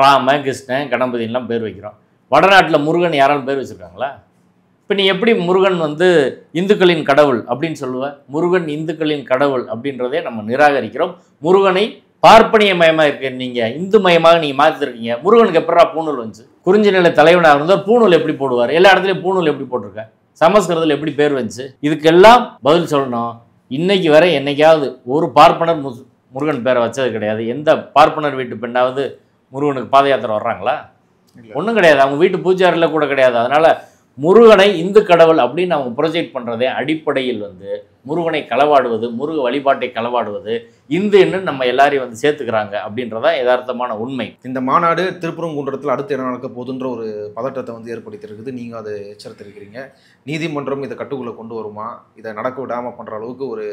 ராம கிருஷ்ணன் கணபதியெல்லாம் பேர் வைக்கிறோம். வடநாட்டில் முருகன் யாராலும் பேர் வச்சுருக்காங்களா? இப்போ நீ எப்படி முருகன் இந்துக்களின் கடவுள் அப்படின்னு சொல்லுவேன்? முருகன் இந்துக்களின் கடவுள் அப்படின்றதே நம்ம நிராகரிக்கிறோம். முருகனை பார்ப்பனிய மயமாக இருக்க நீங்கள் இந்து மயமாக நீங்கள் மாற்றிருக்கீங்க. முருகனுக்கு எப்படா பூணூல் வந்துச்சு? குறிஞ்சி நிலை தலைவனாக இருந்தால் பூணூல் எப்படி போடுவார்? எல்லா இடத்துலையும் பூணூல் எப்படி போட்டிருக்க? சமஸ்கிருதத்தில் எப்படி பேர் வந்துச்சு? இதுக்கெல்லாம் பதில் சொல்லணும். இன்னைக்கு வரை என்னைக்காவது ஒரு பார்ப்பனர் முருகன் பேரை வச்சது கிடையாது. எந்த பார்ப்பனர் வீட்டு பெண்ணாவது முருகனுக்கு பாத யாத்திரை வர்றாங்களா? ஒன்றும் கிடையாது. அவங்க வீட்டு பூஜாரில் கூட கிடையாது. அதனால் முருகனை இந்து கடவுள் அப்படின்னு அவங்க ப்ரொஜெக்ட் பண்ணுறதே அடிப்படையில் முருகனை களவாடுவது, முருக வழிபாட்டை களவாடுவது, இந்துன்னு நம்ம எல்லாரையும் சேர்த்துக்கிறாங்க அப்படின்றதான் யதார்த்தமான உண்மை. இந்த மாநாடு திருப்பரங்குன்றத்தில் அடுத்து என்ன நடக்க போகுதுன்ற ஒரு பதட்டத்தை ஏற்படுத்தியிருக்குது. நீங்கள் அதை எச்சரித்திருக்கிறீங்க. நீதிமன்றம் இதை கட்டுக்குள்ளே கொண்டு வருமா? இதை நடக்க விடாமல் பண்ணுற அளவுக்கு ஒரு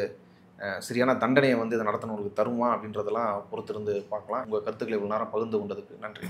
சரியான தண்டனையை இதை நடத்தினவங்களுக்கு தருமா அப்படின்றதெல்லாம் பொறுத்திருந்து பார்க்கலாம். உங்கள் கருத்துக்களை இவ்வளோ நேரம் பகிர்ந்து கொண்டதுக்கு நன்றி.